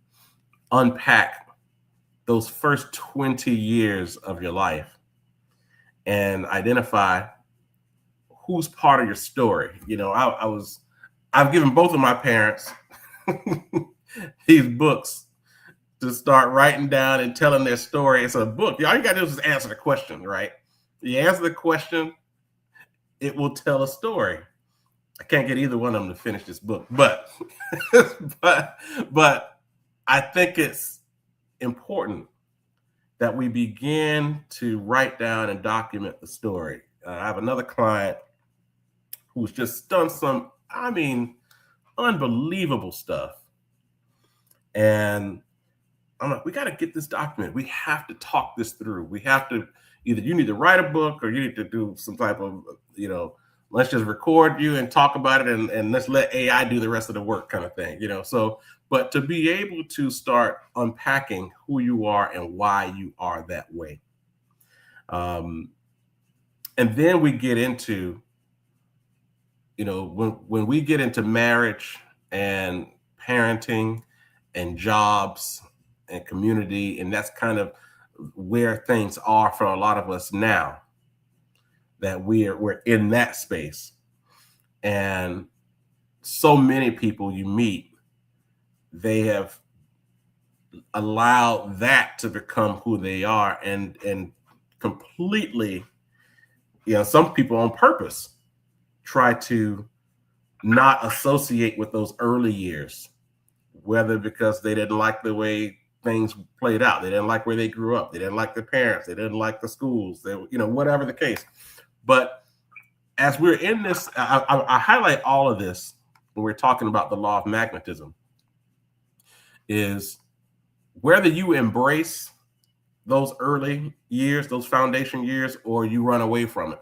unpack those first 20 years of your life and identify who's part of your story. I've given both of my parents these books to start writing down and telling their story. It's a book. All you got to do is just answer the question, right? You answer the question, it will tell a story. I can't get either one of them to finish this book, but but I think it's important that we begin to write down and document the story. I have another client who's just done some, unbelievable stuff. And I'm like, we got to get this documented. We have to talk this through. We have to, Either you need to write a book or you need to do some type of, let's just record you and talk about it and let's let AI do the rest of the work kind of thing, So, but to be able to start unpacking who you are and why you are that way. And then we get into, when we get into marriage and parenting and jobs and community, and that's kind of where things are for a lot of us now, that we're in that space. And so many people you meet, they have allowed that to become who they are, and completely, some people on purpose try to not associate with those early years, whether because they didn't like the way things played out, they didn't like where they grew up, they didn't like their parents, they didn't like the schools, they, whatever the case. But as we're in this, I highlight all of this when we're talking about the law of magnetism, is whether you embrace those early years, those foundation years, or you run away from it,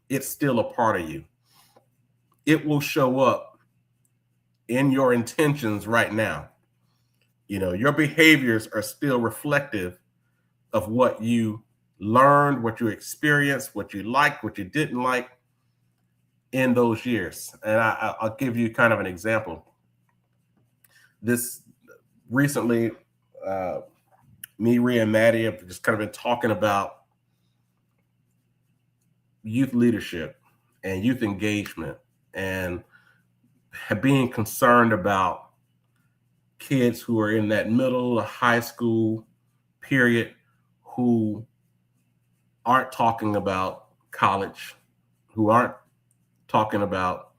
it's still a part of you. It will show up in your intentions right now. Your behaviors are still reflective of what you learned, what you experienced, what you liked, what you didn't like in those years. And I'll give you kind of an example. This recently, me, Rhea, and Maddie have just kind of been talking about youth leadership and youth engagement, and being concerned about kids who are in that middle of high school period who aren't talking about college, who aren't talking about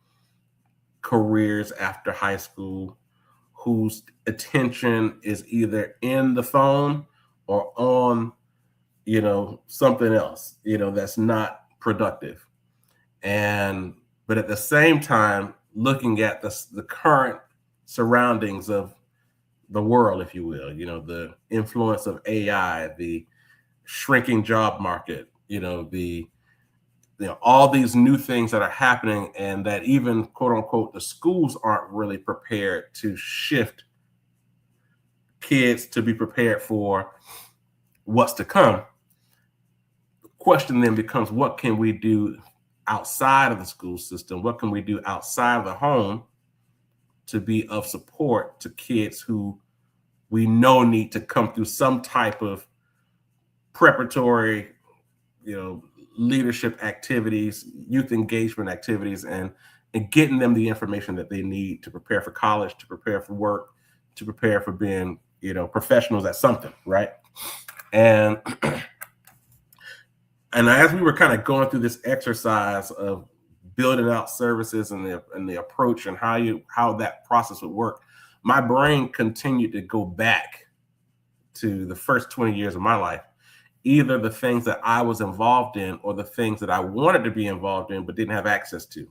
careers after high school, whose attention is either in the phone or on, something else, that's not productive. But at the same time, looking at the current surroundings of the world, if you will, the influence of AI, the shrinking job market, all these new things that are happening, and that even, quote unquote, the schools aren't really prepared to shift kids to be prepared for what's to come. The question then becomes, what can we do outside of the school system? What can we do outside of the home to be of support to kids who we know need to come through some type of preparatory, leadership activities, youth engagement activities, and getting them the information that they need to prepare for college, to prepare for work, to prepare for being, professionals at something, right? And as we were kind of going through this exercise of building out services and the approach and how that process would work, my brain continued to go back to the first 20 years of my life, either the things that I was involved in or the things that I wanted to be involved in but didn't have access to.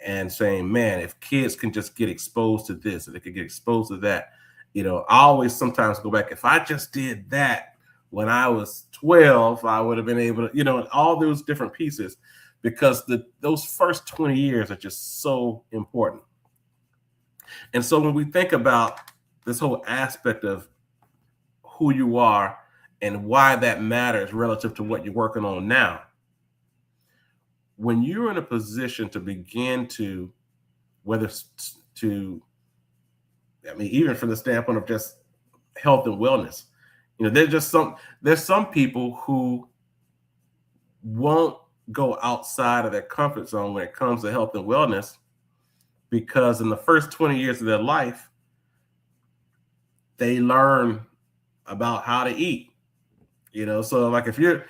And saying, man, if kids can just get exposed to this, or they could get exposed to that, I always sometimes go back, if I just did that when I was 12, I would have been able to, all those different pieces, because those first 20 years are just so important. And so when we think about this whole aspect of who you are and why that matters relative to what you're working on now, when you're in a position to begin to, even from the standpoint of just health and wellness, there's some people who won't go outside of their comfort zone when it comes to health and wellness, because in the first 20 years of their life, they learn about how to eat, so like if you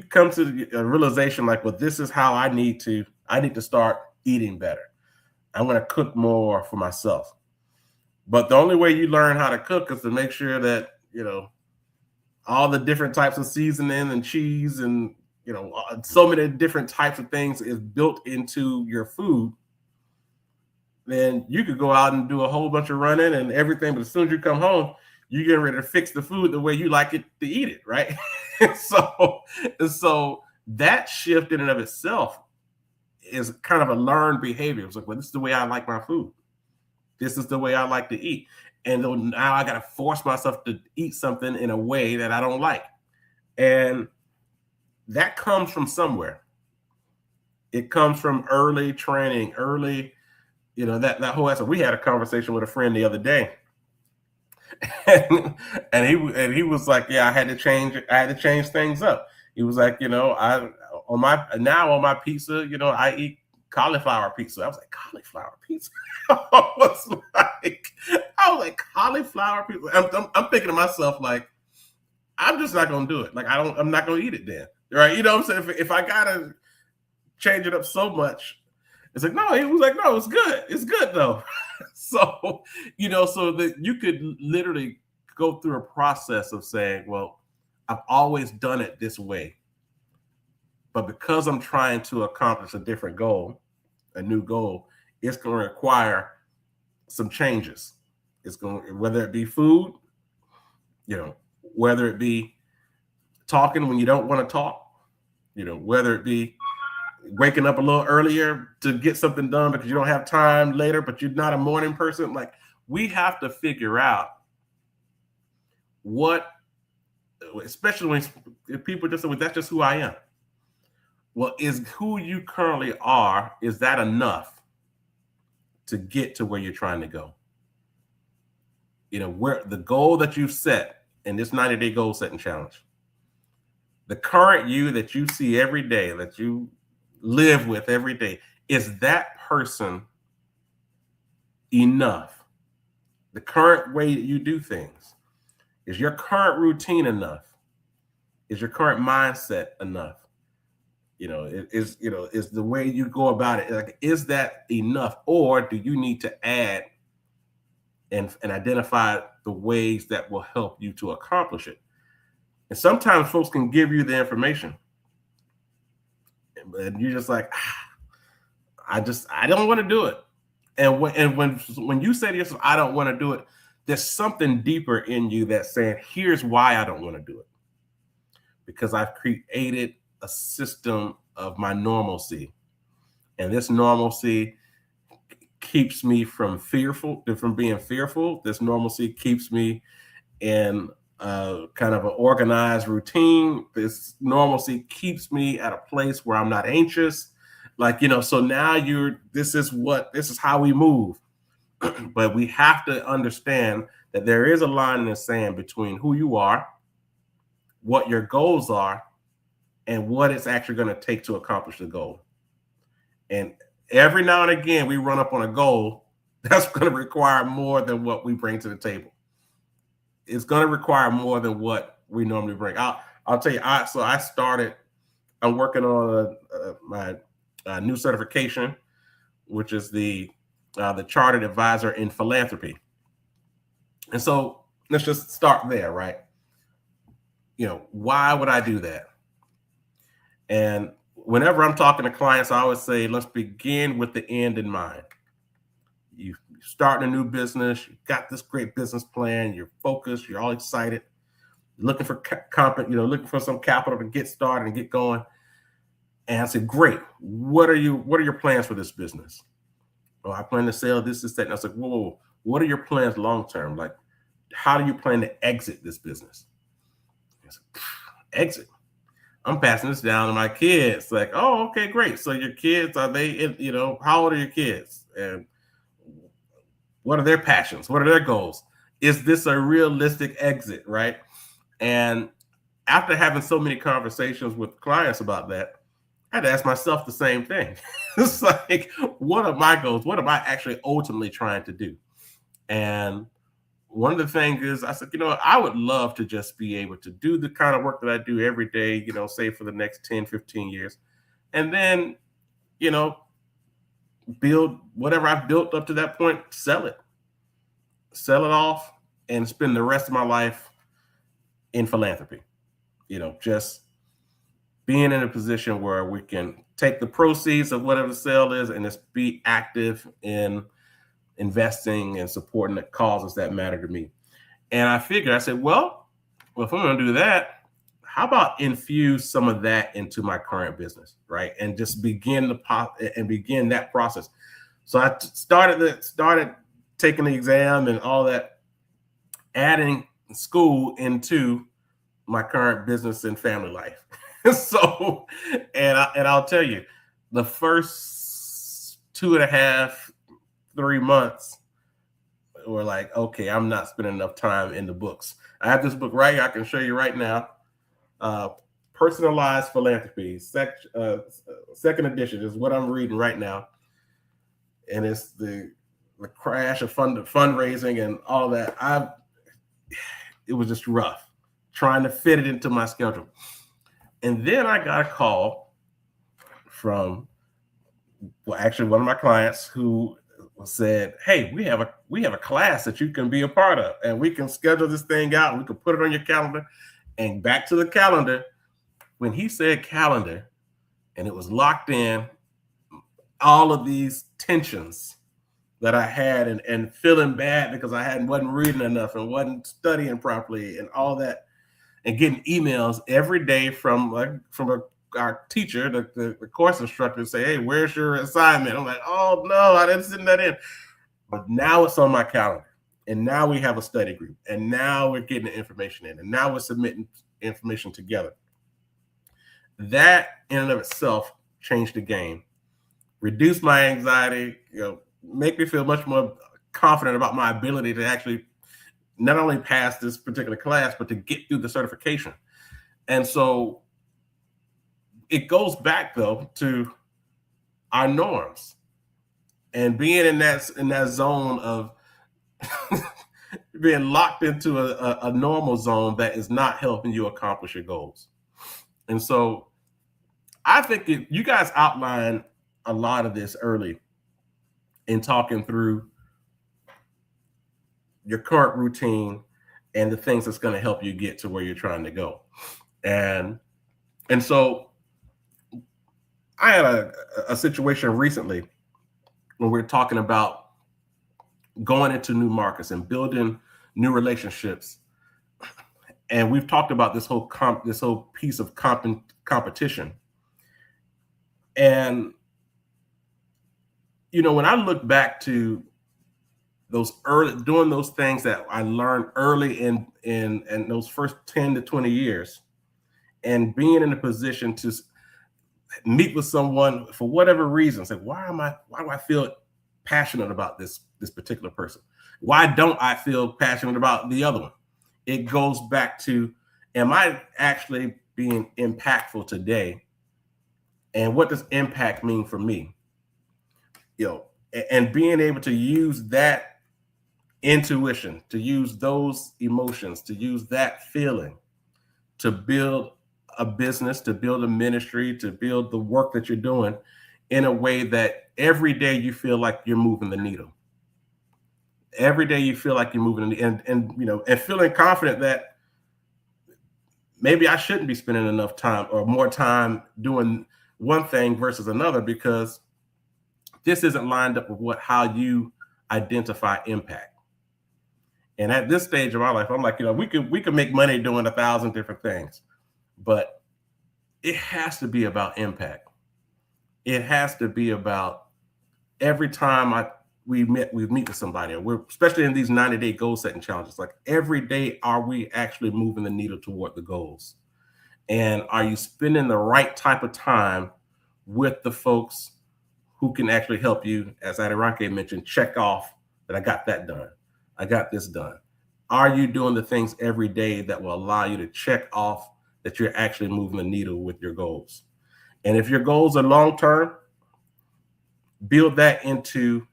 come to a realization like, well, this is how I need to start eating better, I'm going to cook more for myself. But the only way you learn how to cook is to make sure that, all the different types of seasoning and cheese and, so many different types of things is built into your food. Then you could go out and do a whole bunch of running and everything, but as soon as you come home, you get ready to fix the food the way you like it to eat it, right? so that shift in and of itself is kind of a learned behavior. It's like, well, this is the way I like my food. This is the way I like to eat. And now I got to force myself to eat something in a way that I don't like. And that comes from somewhere. It comes from early training, early, that whole aspect. We had a conversation with a friend the other day. and he was like, yeah, I had to change things up. He was like, on my pizza, I eat cauliflower pizza. I was like, cauliflower pizza? I was like, cauliflower pizza? I'm thinking to myself, like, I'm just not gonna do it. Like, I'm not gonna eat it then, right? You know what I'm saying? If I gotta change it up so much, it's like, no. He was like, no, it's good. It's good though. So, so that you could literally go through a process of saying, well, I've always done it this way, but because I'm trying to accomplish a different goal, a new goal, it's going to require some changes. It's going, whether it be food, whether it be talking when you don't want to talk, whether it be waking up a little earlier to get something done because you don't have time later, but you're not a morning person. Like, we have to figure out what, especially when people just say, well, that's just who I am. Well, is who you currently are, is that enough to get to where you're trying to go? Where the goal that you've set in this 90-day goal setting challenge, the current you that you see every day, that you live with every day, is that person enough? The current way that you do things, is your current routine enough? Is your current mindset enough? Is the way you go about it, like, is that enough? Or do you need to add and identify the ways that will help you to accomplish it? And sometimes folks can give you the information, and you're just like, I don't want to do it. And when you say to yourself, I don't want to do it, there's something deeper in you that's saying, here's why I don't want to do it. Because I've created a system of my normalcy. And this normalcy keeps me from being fearful. This normalcy keeps me in kind of an organized routine. This normalcy keeps me at a place where I'm not anxious. Like, so now this is how we move. But we have to understand that there is a line in the sand between who you are, what your goals are, and what it's actually going to take to accomplish the goal. And every now and again, we run up on a goal that's going to require more than what we bring to the table. It's going to require more than what we normally bring. I'll tell you, I'm working on my new certification, which is the Chartered Advisor in Philanthropy. And so let's just start there, right? Why would I do that? And whenever I'm talking to clients, I always say, let's begin with the end in mind. You're starting a new business, you've got this great business plan, you're focused, you're all excited, you're looking for looking for some capital to get started and get going. And I said, great. What are your plans for this business? Oh, I plan to sell this, that. And I was like, whoa, what are your plans long term? Like, how do you plan to exit this business? I said, exit? I'm passing this down to my kids. Like, oh, okay, great. So your kids, are they, how old are your kids? And what are their passions? What are their goals? Is this a realistic exit, right? And after having so many conversations with clients about that, I had to ask myself the same thing. It's like, what are my goals? What am I actually ultimately trying to do? And one of the things is, I said, I would love to just be able to do the kind of work that I do every day, say for the next 10, 15 years. And then, build whatever I've built up to that point, sell it off, and spend the rest of my life in philanthropy. Just being in a position where we can take the proceeds of whatever the sale is and just be active in investing and supporting the causes that matter to me. And I figured, I said, well, if I'm going to do that, how about infuse some of that into my current business, right? And just begin that process. So I started taking the exam and all that, adding school into my current business and family life. So, I'll tell you, the first 2.5, 3 months were like, okay, I'm not spending enough time in the books. I have this book right here. I can show you right now. Personalized Philanthropy, second edition is what I'm reading right now. And it's the crash of fundraising and all that. It was just rough trying to fit it into my schedule. And then I got a call from, well, actually one of my clients who said, hey, we have a class that you can be a part of, and we can schedule this thing out, and we can put it on your calendar. And back to the calendar, when he said calendar and it was locked in, all of these tensions that I had and feeling bad because I wasn't reading enough and wasn't studying properly and all that, and getting emails every day from our teacher, the course instructor, say, hey, where's your assignment? I'm like, oh no, I didn't send that in. But now it's on my calendar, and now we have a study group, and now we're getting the information in, and now we're submitting information together. That in and of itself changed the game, reduced my anxiety, make me feel much more confident about my ability to actually not only pass this particular class, but to get through the certification. And so it goes back though to our norms and being in that zone of being locked into a normal zone that is not helping you accomplish your goals. And so I think you guys outlined a lot of this early in talking through your current routine and the things that's going to help you get to where you're trying to go. And so I had a situation recently when we were talking about going into new markets and building new relationships. And we've talked about this whole piece of competition. And, when I look back to doing those things that I learned early in those first 10 to 20 years, and being in a position to meet with someone for whatever reason, say, why do I feel passionate about this particular person? Why don't I feel passionate about the other one? It goes back to, am I actually being impactful today? And what does impact mean for me? And being able to use that intuition, to use those emotions, to use that feeling to build a business, to build a ministry, to build the work that you're doing in a way that every day you feel like you're moving the needle. Every day you feel like you're moving and feeling confident that maybe I shouldn't be spending enough time or more time doing one thing versus another, because this isn't lined up with how you identify impact. And at this stage of our life, I'm like, we could make money doing 1,000 different things, but it has to be about impact. It has to be about every time we meet with somebody, or especially in these 90-day goal setting challenges, like every day, are we actually moving the needle toward the goals? And are you spending the right type of time with the folks who can actually help you, as Adirake mentioned, check off that I got that done, I got this done? Are you doing the things every day that will allow you to check off that you're actually moving the needle with your goals? And if your goals are long-term, build that into,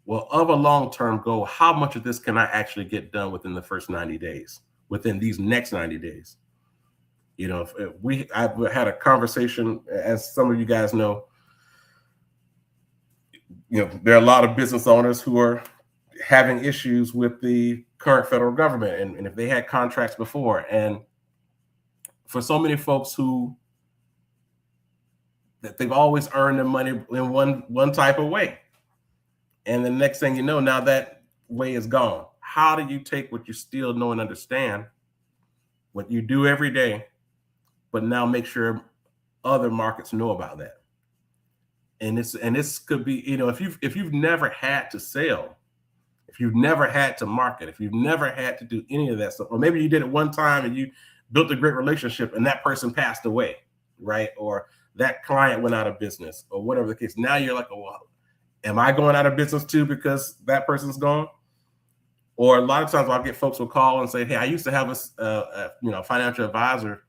well, of a long-term goal, how much of this can I actually get done within the first 90 days, within these next 90 days? I've had a conversation, as some of you guys know, there are a lot of business owners who are having issues with the current federal government, and if they had contracts before, and for so many folks that they've always earned their money in one type of way, and the next thing you know, now that way is gone. How do you take what you still know and understand, what you do every day, but now make sure other markets know about that. And this could be, if you've never had to sell, if you've never had to market, if you've never had to do any of that stuff, or maybe you did it one time and you built a great relationship and that person passed away, right? Or that client went out of business, or whatever the case. Now you're like, oh, well, am I going out of business too because that person's gone? Or a lot of times I'll get folks will call and say, hey, I used to have a financial advisor,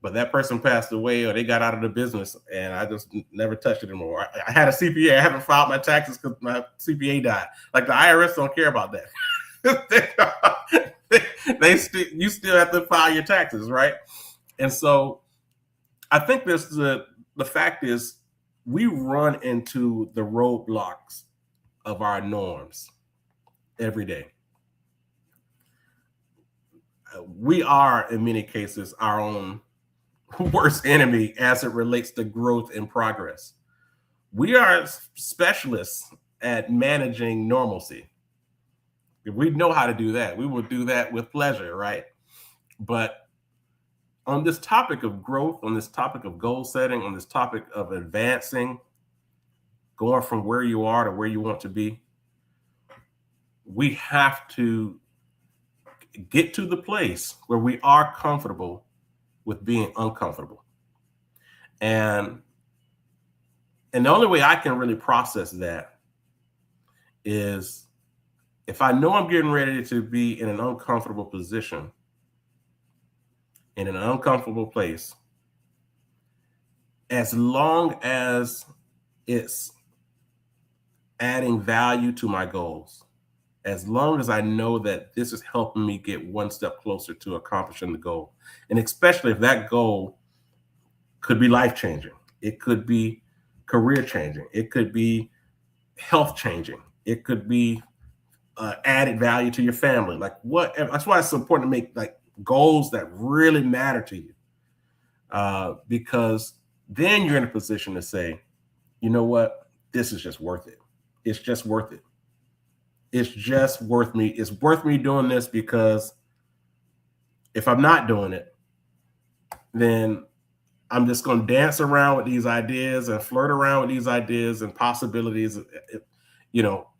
but that person passed away or they got out of the business and I just never touched it anymore. I had a CPA. I haven't filed my taxes because my CPA died. Like the IRS don't care about that. You still have to file your taxes, right? And so I think the fact is we run into the roadblocks of our norms every day. We are, in many cases, our own worst enemy as it relates to growth and progress. We are specialists at managing normalcy. If we know how to do that, we will do that with pleasure, right? But on this topic of growth, on this topic of goal setting, on this topic of advancing, going from where you are to where you want to be, we have to get to the place where we are comfortable with being uncomfortable. And the only way I can really process that is if I know I'm getting ready to be in an uncomfortable position, in an uncomfortable place, as long as it's adding value to my goals, as long as I know that this is helping me get one step closer to accomplishing the goal, and especially if that goal could be life-changing, it could be career-changing, it could be health-changing, it could be added value to your family, like whatever. That's why it's important to make like goals that really matter to you, because then you're in a position to say, you know what, this is just worth it. It's just worth it. It's just worth me. It's worth me doing this, because if I'm not doing it, then I'm just going to dance around with these ideas and flirt around with these ideas and possibilities,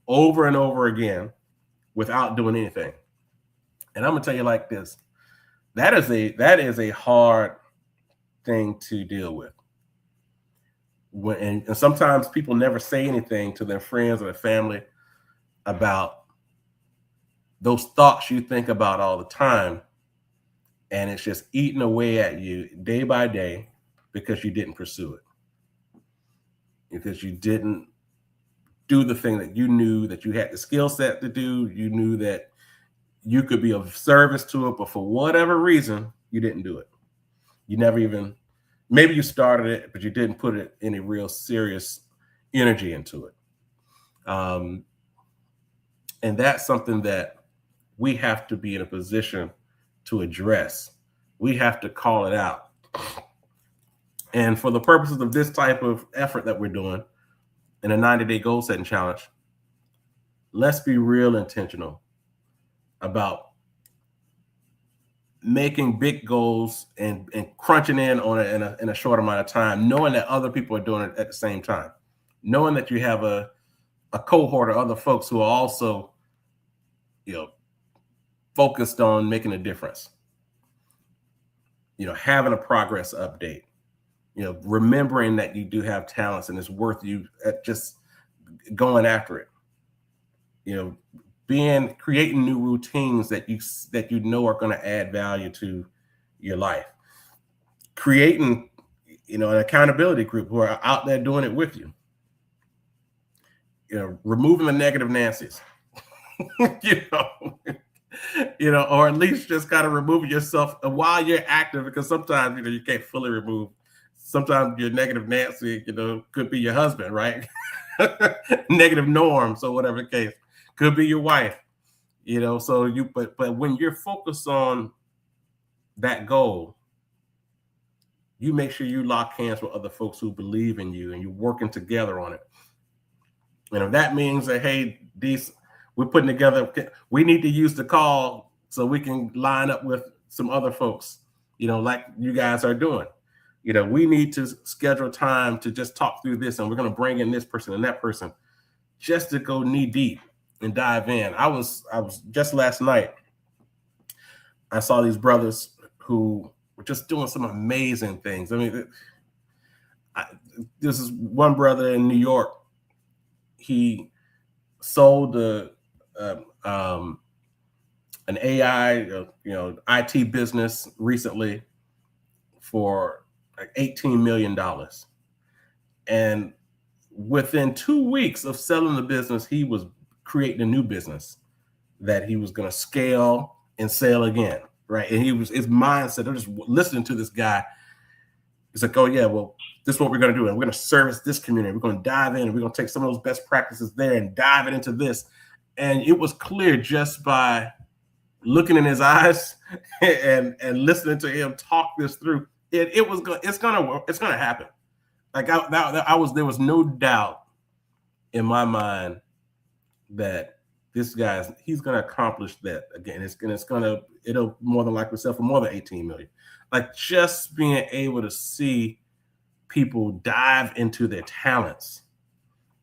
over and over again without doing anything. And I'm going to tell you like this, that is a hard thing to deal with. And sometimes people never say anything to their friends or their family about those thoughts you think about all the time, and it's just eating away at you day by day because you didn't pursue it, because you didn't do the thing that you knew that you had the skill set to do. You knew that you could be of service to it, but for whatever reason, you didn't do it. You never even, maybe you started it, but you didn't put any real serious energy into it. And that's something that we have to be in a position to address. We have to call it out. And for the purposes of this type of effort that we're doing in a 90-day goal setting challenge, let's be real intentional about making big goals and crunching in on it in a short amount of time, knowing that other people are doing it at the same time, knowing that you have a cohort of other folks who are also, focused on making a difference, having a progress update, remembering that you do have talents and it's worth you just going after it, creating new routines that you know are going to add value to your life, creating, an accountability group who are out there doing it with you, removing the negative Nancy's, or at least just kind of removing yourself while you're active, because sometimes, you can't fully remove. Sometimes your negative Nancy, could be your husband, right? Negative norms or whatever the case, could be your wife, but when you're focused on that goal, you make sure you lock hands with other folks who believe in you and you're working together on it. And if that means that, hey, we're putting together, we need to use the call so we can line up with some other folks like you guys are doing. We need to schedule time to just talk through this, and we're going to bring in this person and that person just to go knee deep and dive in. I was just last night, I saw these brothers who were just doing some amazing things. I mean, this is one brother in New York. He sold an AI, IT business recently for like $18 million. And within 2 weeks of selling the business, he was creating a new business that he was going to scale and sell again. Right. And his mindset, I'm just listening to this guy. It's like, oh yeah, well, this is what we're going to do. And we're going to service this community. We're going to dive in and we're going to take some of those best practices there and dive it into this. And it was clear just by looking in his eyes and listening to him talk this through. It's going to happen. Like there was no doubt in my mind that this guy, he's going to accomplish that again. It'll more than likely sell for more than 18 million. Like just being able to see people dive into their talents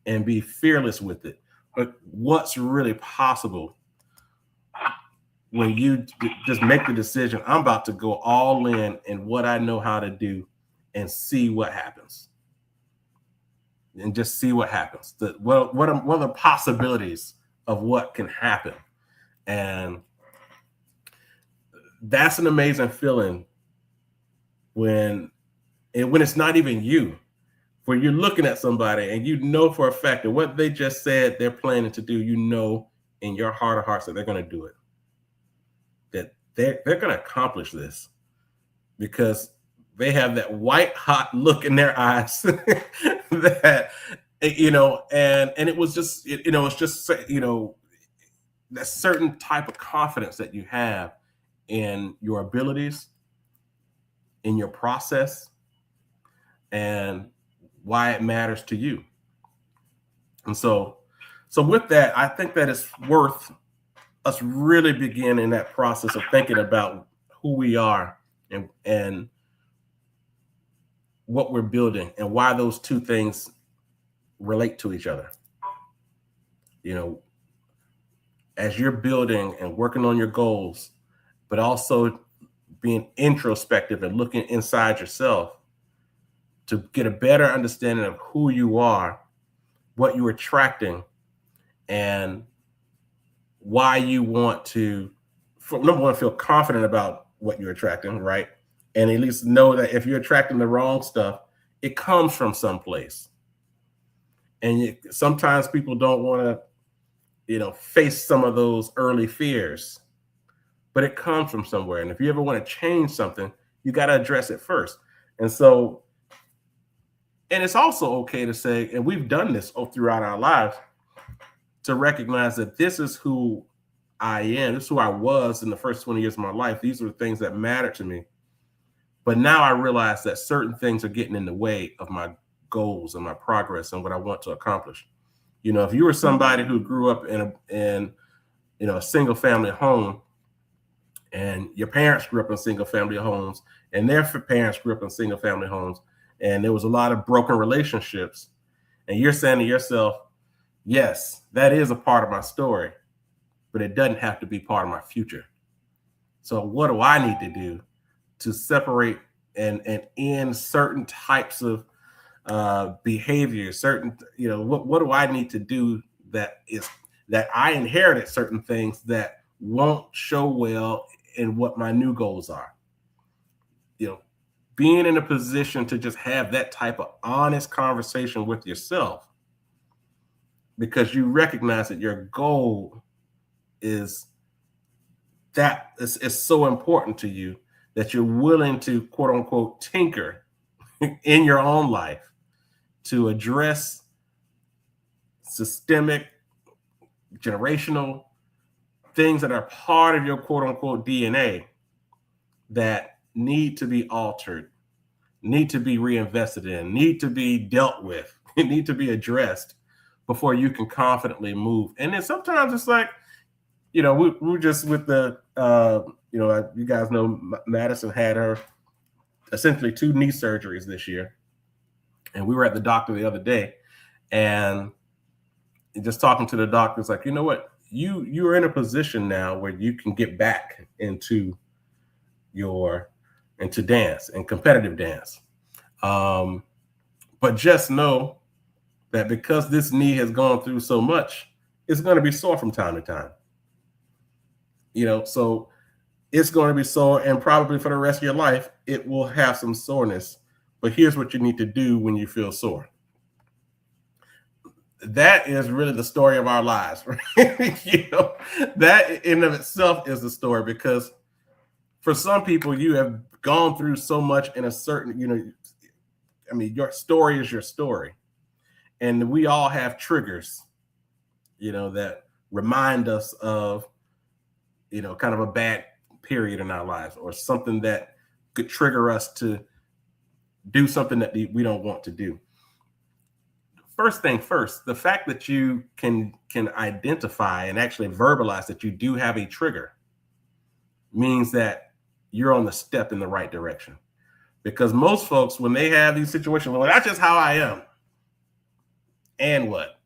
and be fearless with it. But what's really possible when you just make the decision, I'm about to go all in what I know how to and see what happens. And just see what happens. What are the possibilities of what can happen? And that's an amazing feeling when it's not even you, where you're looking at somebody and you know for a fact that what they just said they're planning to do, in your heart of hearts that they're going to do it, that they're going to accomplish this because they have that white hot look in their eyes that, and it was just, it's just, that certain type of confidence that you have in your abilities, in your process, and why it matters to you. And so with that, I think that it's worth us really beginning that process of thinking about who we are and what we're building and why those two things relate to each other. As you're building and working on your goals, but also being introspective and looking inside yourself to get a better understanding of who you are, what you're attracting, and why you want to, number one, feel confident about what you're attracting, right? And at least know that if you're attracting the wrong stuff, it comes from someplace. And sometimes people don't want to, face some of those early fears, but it comes from somewhere. And if you ever want to change something, you got to address it first. And it's also okay to say, and we've done this throughout our lives, to recognize that this is who I am. This is who I was in the first 20 years of my life. These are the things that matter to me. But now I realize that certain things are getting in the way of my goals and my progress and what I want to accomplish. If you were somebody who grew up in a single family home, and your parents grew up in single family homes, and their parents grew up in single family homes, and there was a lot of broken relationships, and you're saying to yourself, yes, that is a part of my story, but it doesn't have to be part of my future. So what do I need to do to separate and end certain types of behavior, certain, what do I need to do that I inherited certain things that won't show well in what my new goals are. Being in a position to just have that type of honest conversation with yourself, because you recognize that your goal is so important to you that you're willing to, quote unquote, tinker in your own life to address systemic, generational things that are part of your, quote unquote, DNA that need to be altered, need to be reinvested in, need to be dealt with, need to be addressed before you can confidently move. And then sometimes it's like, we're just with the You know, you guys know Madison had her essentially 2 knee surgeries this year. And we were at the doctor the other day, and just talking to the doctor, it's like, you know what? You're in a position now where you can get back into dance and competitive dance. But just know that because this knee has gone through so much, it's going to be sore from time to time. You know, so it's going to be sore, and probably for the rest of your life, it will have some soreness. But here's what you need to do when you feel sore. That is really the story of our lives, right? You know, that in of itself is the story, because for some people, you have gone through so much in a certain, you know, I mean, your story is your story. And we all have triggers, you know, that remind us of, you know, kind of a bad period in our lives, or something that could trigger us to do something that we don't want to do. First thing first, the fact that you can identify and actually verbalize that you do have a trigger means that you're on the step in the right direction. Because most folks, when they have these situations, well, that's just how I am. And what?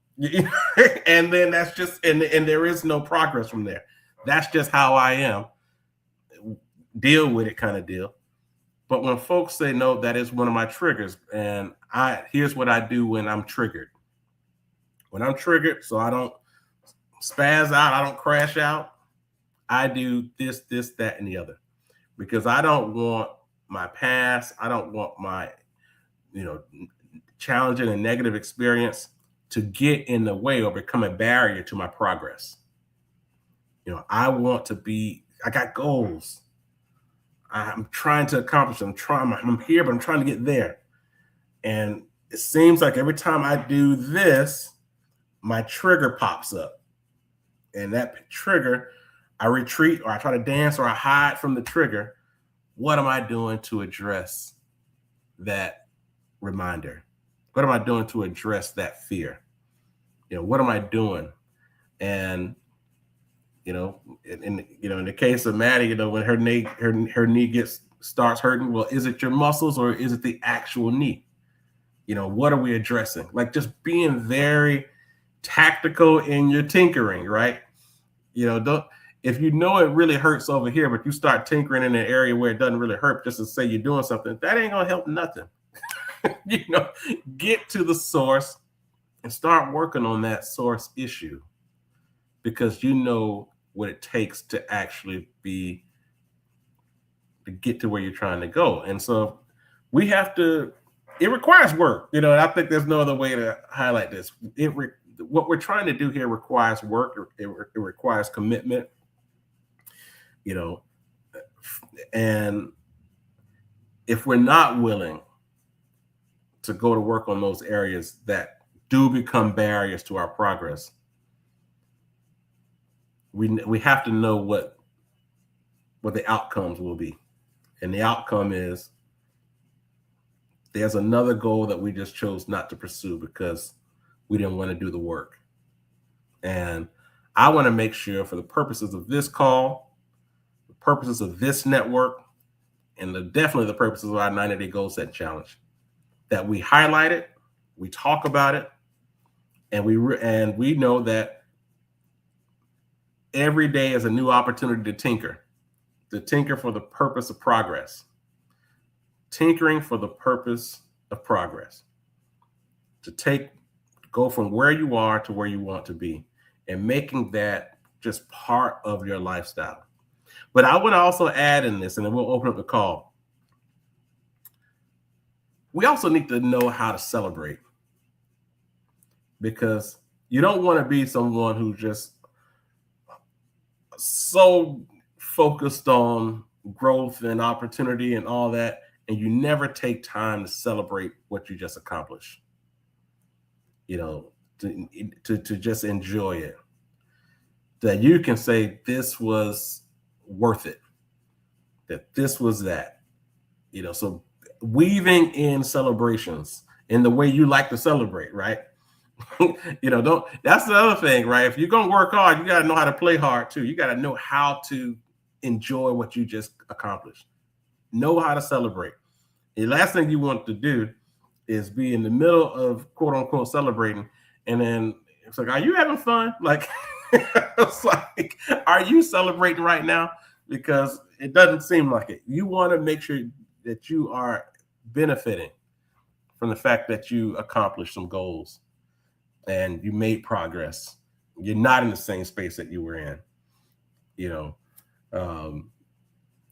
And then that's just, and there is no progress from there. That's just how I am. Deal with it, kind of deal. But when folks say, no, that is one of my triggers, and here's what I do when I'm triggered. When I'm triggered, so I don't spaz out, I don't crash out, I do this, that, and the other. Because I don't want my past, I don't want my, you know, challenging and negative experience to get in the way or become a barrier to my progress. You know, I got goals. I'm trying to accomplish them. I'm here, but I'm trying to get there. And it seems like every time I do this, my trigger pops up. And that trigger, I retreat, or I try to dance, or I hide from the trigger. What am I doing to address that reminder? What am I doing to address that fear? You know, what am I doing? And you know, in the case of Maddie, you know, when her knee starts hurting, well, is it your muscles or is it the actual knee? You know, what are we addressing? Like, just being very tactical in your tinkering, right? You know, if you know it really hurts over here, but you start tinkering in an area where it doesn't really hurt, just to say you're doing something, that ain't gonna help nothing. You know, get to the source and start working on that source issue, because you know what it takes to actually to get to where you're trying to go. And so it requires work, you know, and I think there's no other way to highlight this. What we're trying to do here requires work. It requires commitment, you know, and if we're not willing to go to work on those areas that do become barriers to our progress, we have to know what the outcomes will be. And the outcome is there's another goal that we just chose not to pursue because we didn't want to do the work. And I want to make sure, for the purposes of this call, the purposes of this network, and definitely the purposes of our 90-day goal setting challenge, that we highlight it, we talk about it, and we know that every day is a new opportunity to tinker for the purpose of progress. Tinkering for the purpose of progress. To go from where you are to where you want to be, and making that just part of your lifestyle. But I want to also add in this, and then we'll open up the call. We also need to know how to celebrate, because you don't want to be someone who's just so focused on growth and opportunity and all that, and you never take time to celebrate what you just accomplished. You know, to just enjoy it. That you can say, this was worth it. That this was that. You know, so weaving in celebrations in the way you like to celebrate, right? You know, that's the other thing, right? If you're going to work hard, you got to know how to play hard too. You got to know how to enjoy what you just accomplished. Know how to celebrate. The last thing you want to do is be in the middle of quote unquote celebrating, and then it's like, are you having fun? Like, it's like, are you celebrating right now? Because it doesn't seem like it. You want to make sure that you are benefiting from the fact that you accomplished some goals and you made progress. You're not in the same space that you were in. It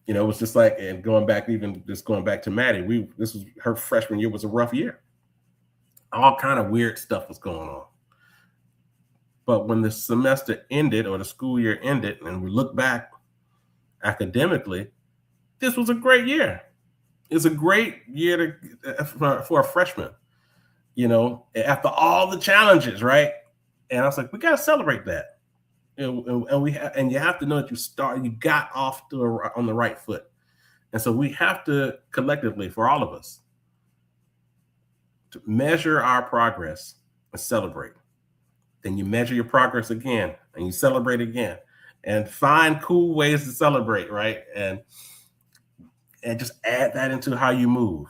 was just like, and going back to Maddie, this was her freshman year was a rough year. All kind of weird stuff was going on. But when the semester ended or the school year ended and we look back academically, this was a great year. It's a great year for a freshman, after all the challenges, right? And I was like, we got to celebrate that. And you have to know that you got off on the right foot. And so we have to collectively, for all of us, to measure our progress and celebrate. Then you measure your progress again and you celebrate again and find cool ways to celebrate, right? And just add that into how you move.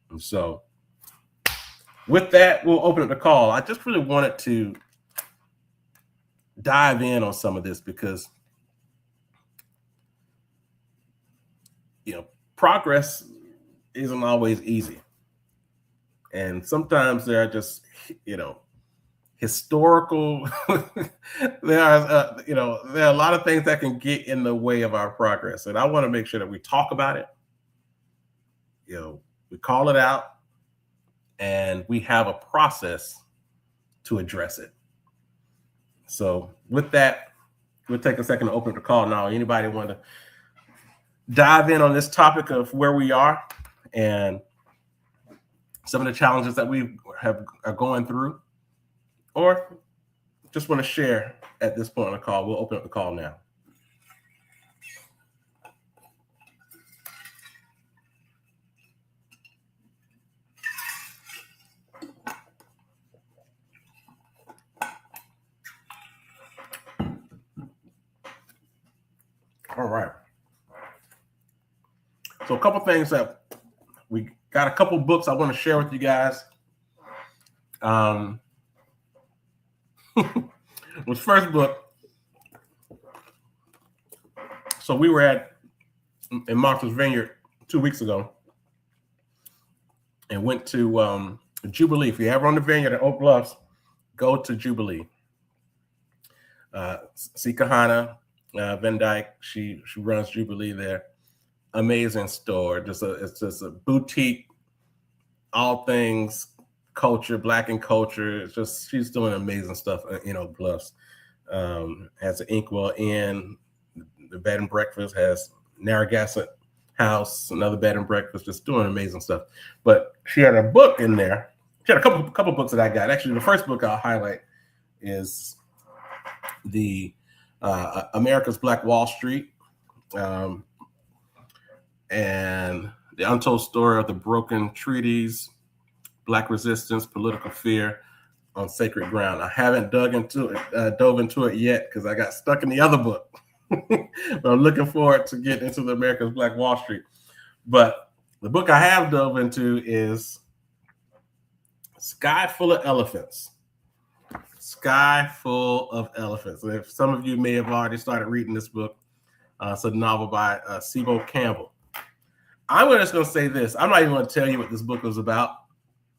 And so with that, we'll open up the call. I just really wanted to dive in on some of this because, progress isn't always easy. And sometimes there are just, historical, there are a lot of things that can get in the way of our progress. And I want to make sure that we talk about it. We call it out and we have a process to address it. So with that, we'll take a second to open up the call now. Anybody want to dive in on this topic of where we are and some of the challenges that we are going through, or just want to share at this point on the call? We'll open up the call now. All right. So a couple things that we got, a couple books I want to share with you guys. With first book. So we were in Martha's Vineyard 2 weeks ago and went to Jubilee. If you're ever on the vineyard at Oak Bluffs, go to Jubilee. Sikahana Van Dyke, she runs Jubilee there. Amazing store. It's just a boutique, all things culture, Black and culture. It's just, she's doing amazing stuff in Oak Bluffs. Has an Inkwell Inn, the bed and breakfast, has Narragansett House, another bed and breakfast, just doing amazing stuff. But she had a book in there. She had a couple books that I got. Actually, the first book I'll highlight is the America's Black Wall Street, and the Untold Story of the Broken Treaties, Black Resistance, Political Fear on Sacred Ground. I haven't dove into it yet because I got stuck in the other book. But I'm looking forward to get into the America's Black Wall Street. But the book I have dove into is Sky Full of Elephants. Sky Full of Elephants. If some of you may have already started reading this book, it's a novel by Sibo Campbell. I'm just going to say this. I'm not even going to tell you what this book was about.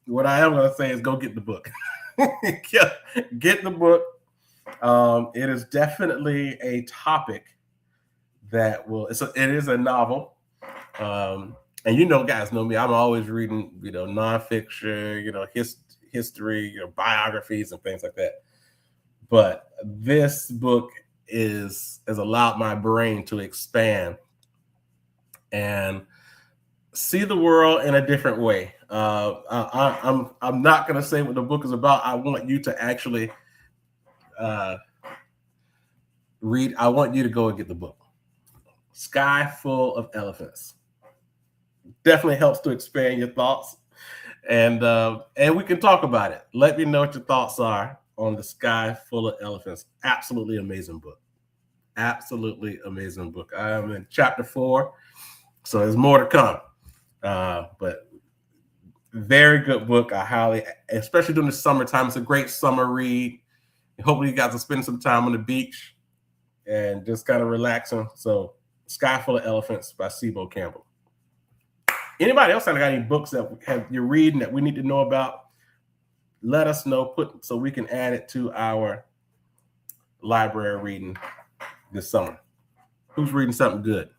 What I am going to say is go get the book. Get the book. It is definitely a topic that it is a novel. And guys know me. I'm always reading, nonfiction, history, biographies and things like that. But this book has allowed my brain to expand and see the world in a different way. I'm not going to say what the book is about. I want you to actually read. I want you to go and get the book. Sky Full of Elephants. Definitely helps to expand your thoughts, and we can talk about it. Let me know what your thoughts are on the Sky Full of Elephants. Absolutely amazing book. Absolutely amazing book. I am in chapter 4, so there's more to come. But very good book. I highly, especially during the summertime, it's a great summer read. Hopefully you guys will spend some time on the beach and just kind of relaxing. So Sky Full of Elephants by Sibo Campbell. Anybody else got any books that you're reading that we need to know about? Let us know, so we can add it to our library reading this summer. Who's reading something good?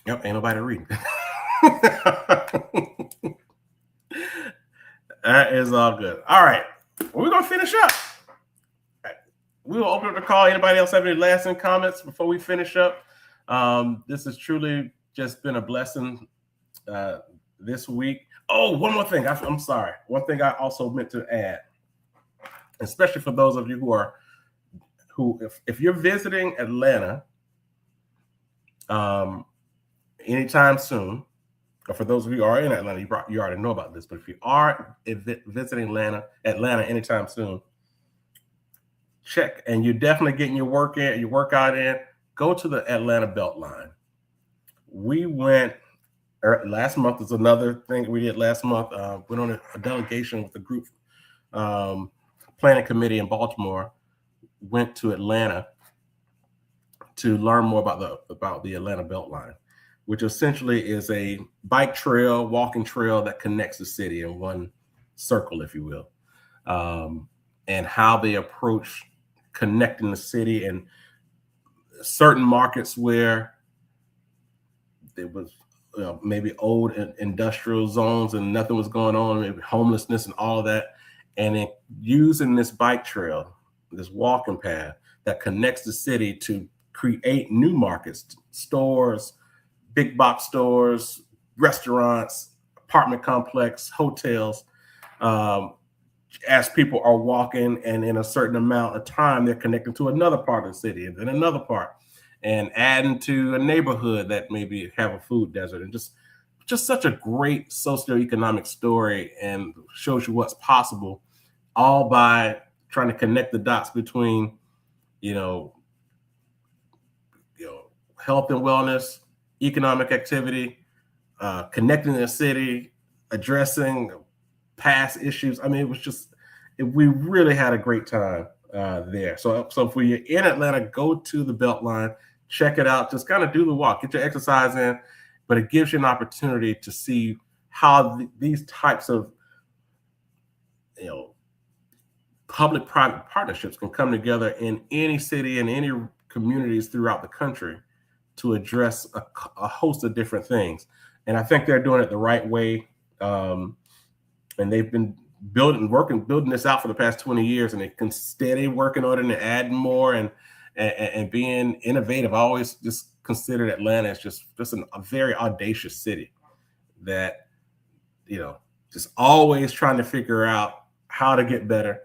Yep, ain't nobody reading. That is all good. All right, well, we're gonna finish up. We will open up the call. Anybody else have any lasting comments before we finish up? This has truly just been a blessing this week. Oh, one more thing. I'm sorry. One thing I also meant to add, especially for those of you if you're visiting Atlanta anytime soon, or for those of you who are in Atlanta, you already know about this, but if you are visiting Atlanta anytime soon, check, and you're definitely getting your workout in, go to the Atlanta Beltline. We went last month. Is another thing we did last month. Went on a delegation with the group planning committee in Baltimore. Went to Atlanta to learn more about the Atlanta Beltline, which essentially is a bike trail, walking trail that connects the city in one circle, if you will, and how they approach connecting the city and certain markets where there was maybe old industrial zones and nothing was going on, maybe homelessness and all of that, and then using this bike trail, this walking path that connects the city to create new markets, stores, big box stores, restaurants, apartment complex, hotels, as people are walking, and in a certain amount of time, they're connecting to another part of the city and then another part, and adding to a neighborhood that maybe have a food desert, and just such a great socioeconomic story, and shows you what's possible, all by trying to connect the dots between, health and wellness, economic activity, connecting the city, addressing past issues. I mean, we really had a great time there. So if you're in Atlanta, go to the Beltline, check it out, just kind of do the walk, get your exercise in, but it gives you an opportunity to see how these types of, public-private partnerships can come together in any city and any communities throughout the country to address a host of different things. And I think they're doing it the right way. And they've been building this out for the past 20 years, and they can steady working on it and adding more and being innovative. I always just considered Atlanta as just a very audacious city that, just always trying to figure out how to get better,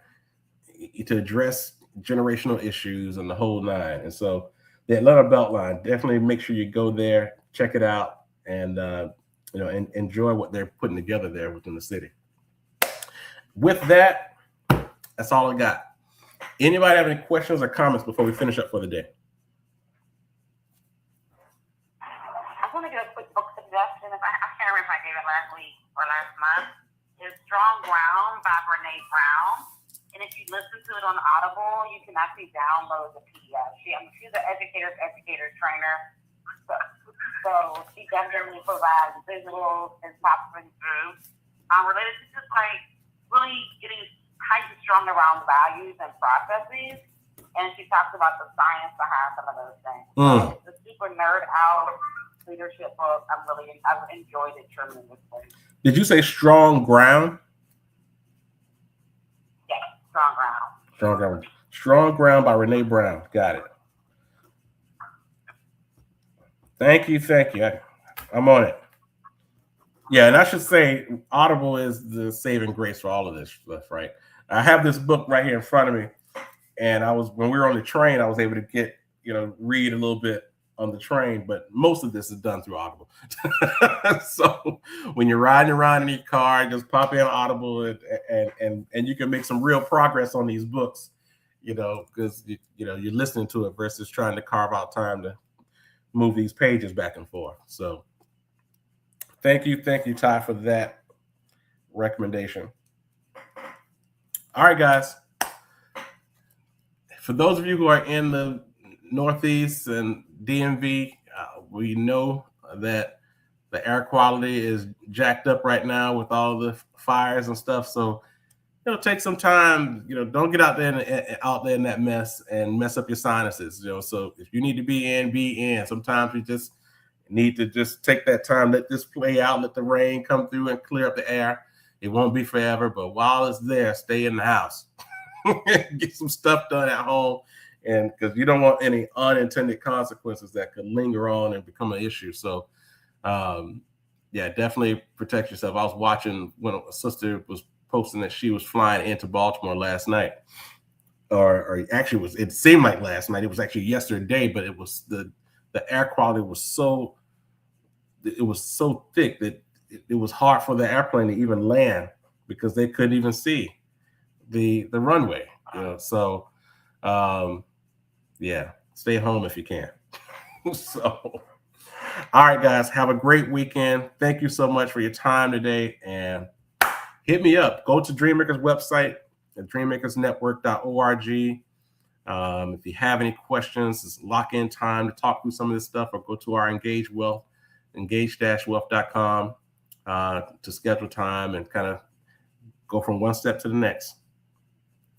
to address generational issues and the whole nine. And so the Atlanta Beltline, definitely make sure you go there, check it out, and enjoy what they're putting together there within the city. With that, that's all I got. Anybody have any questions or comments before we finish up for the day? I want to get a quick book suggestion. I can't remember if I gave it last week or last month. It's Strong Ground by Brene Brown. And if you listen to it on Audible, you can actually download the PDF. She's an educator trainer. So she definitely provides visuals and talks things through. Related to just really getting tight and strong around values and processes. And she talks about the science behind some of those things. So it's a super nerd out leadership book. I've enjoyed it tremendously. Did you say Strong Ground? Yes, Strong Ground. Strong Ground by Brene Brown. Got it. Thank you. I'm on it. Yeah, and I should say Audible is the saving grace for all of this stuff, right? I have this book right here in front of me, and when we were on the train, I was able to read a little bit on the train, but most of this is done through Audible. So when you're riding around in your car, just pop in Audible, and you can make some real progress on these books, because you're listening to it versus trying to carve out time to move these pages back and forth. So thank you, Ty, for that recommendation. All right, guys. For those of you who are in the Northeast and DMV, we know that the air quality is jacked up right now with all the fires and stuff. So, take some time. Don't get out there in that mess and mess up your sinuses. So if you need to be in. Sometimes you just need to just take that time, let this play out, let the rain come through and clear up the air. It won't be forever, but while it's there, stay in the house. Get some stuff done at home, and because you don't want any unintended consequences that could linger on and become an issue. So definitely protect yourself. I was watching when a sister was posting that she was flying into Baltimore last night, or actually it seemed like last night. It was actually yesterday, but it was the air quality was so thick that it was hard for the airplane to even land because they couldn't even see the runway. So stay home if you can. So all right, guys, have a great weekend. Thank you so much for your time today, and hit me up. Go to Dreammakers website at dreammakersnetwork.org. If you have any questions, it's lock-in time to talk through some of this stuff, or go to our engage-wealth.com to schedule time and kind of go from one step to the next.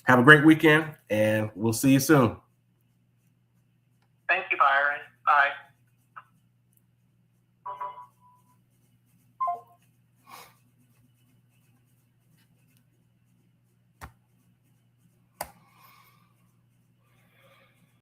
Have a great weekend, and we'll see you soon. Thank you, Byron. Bye.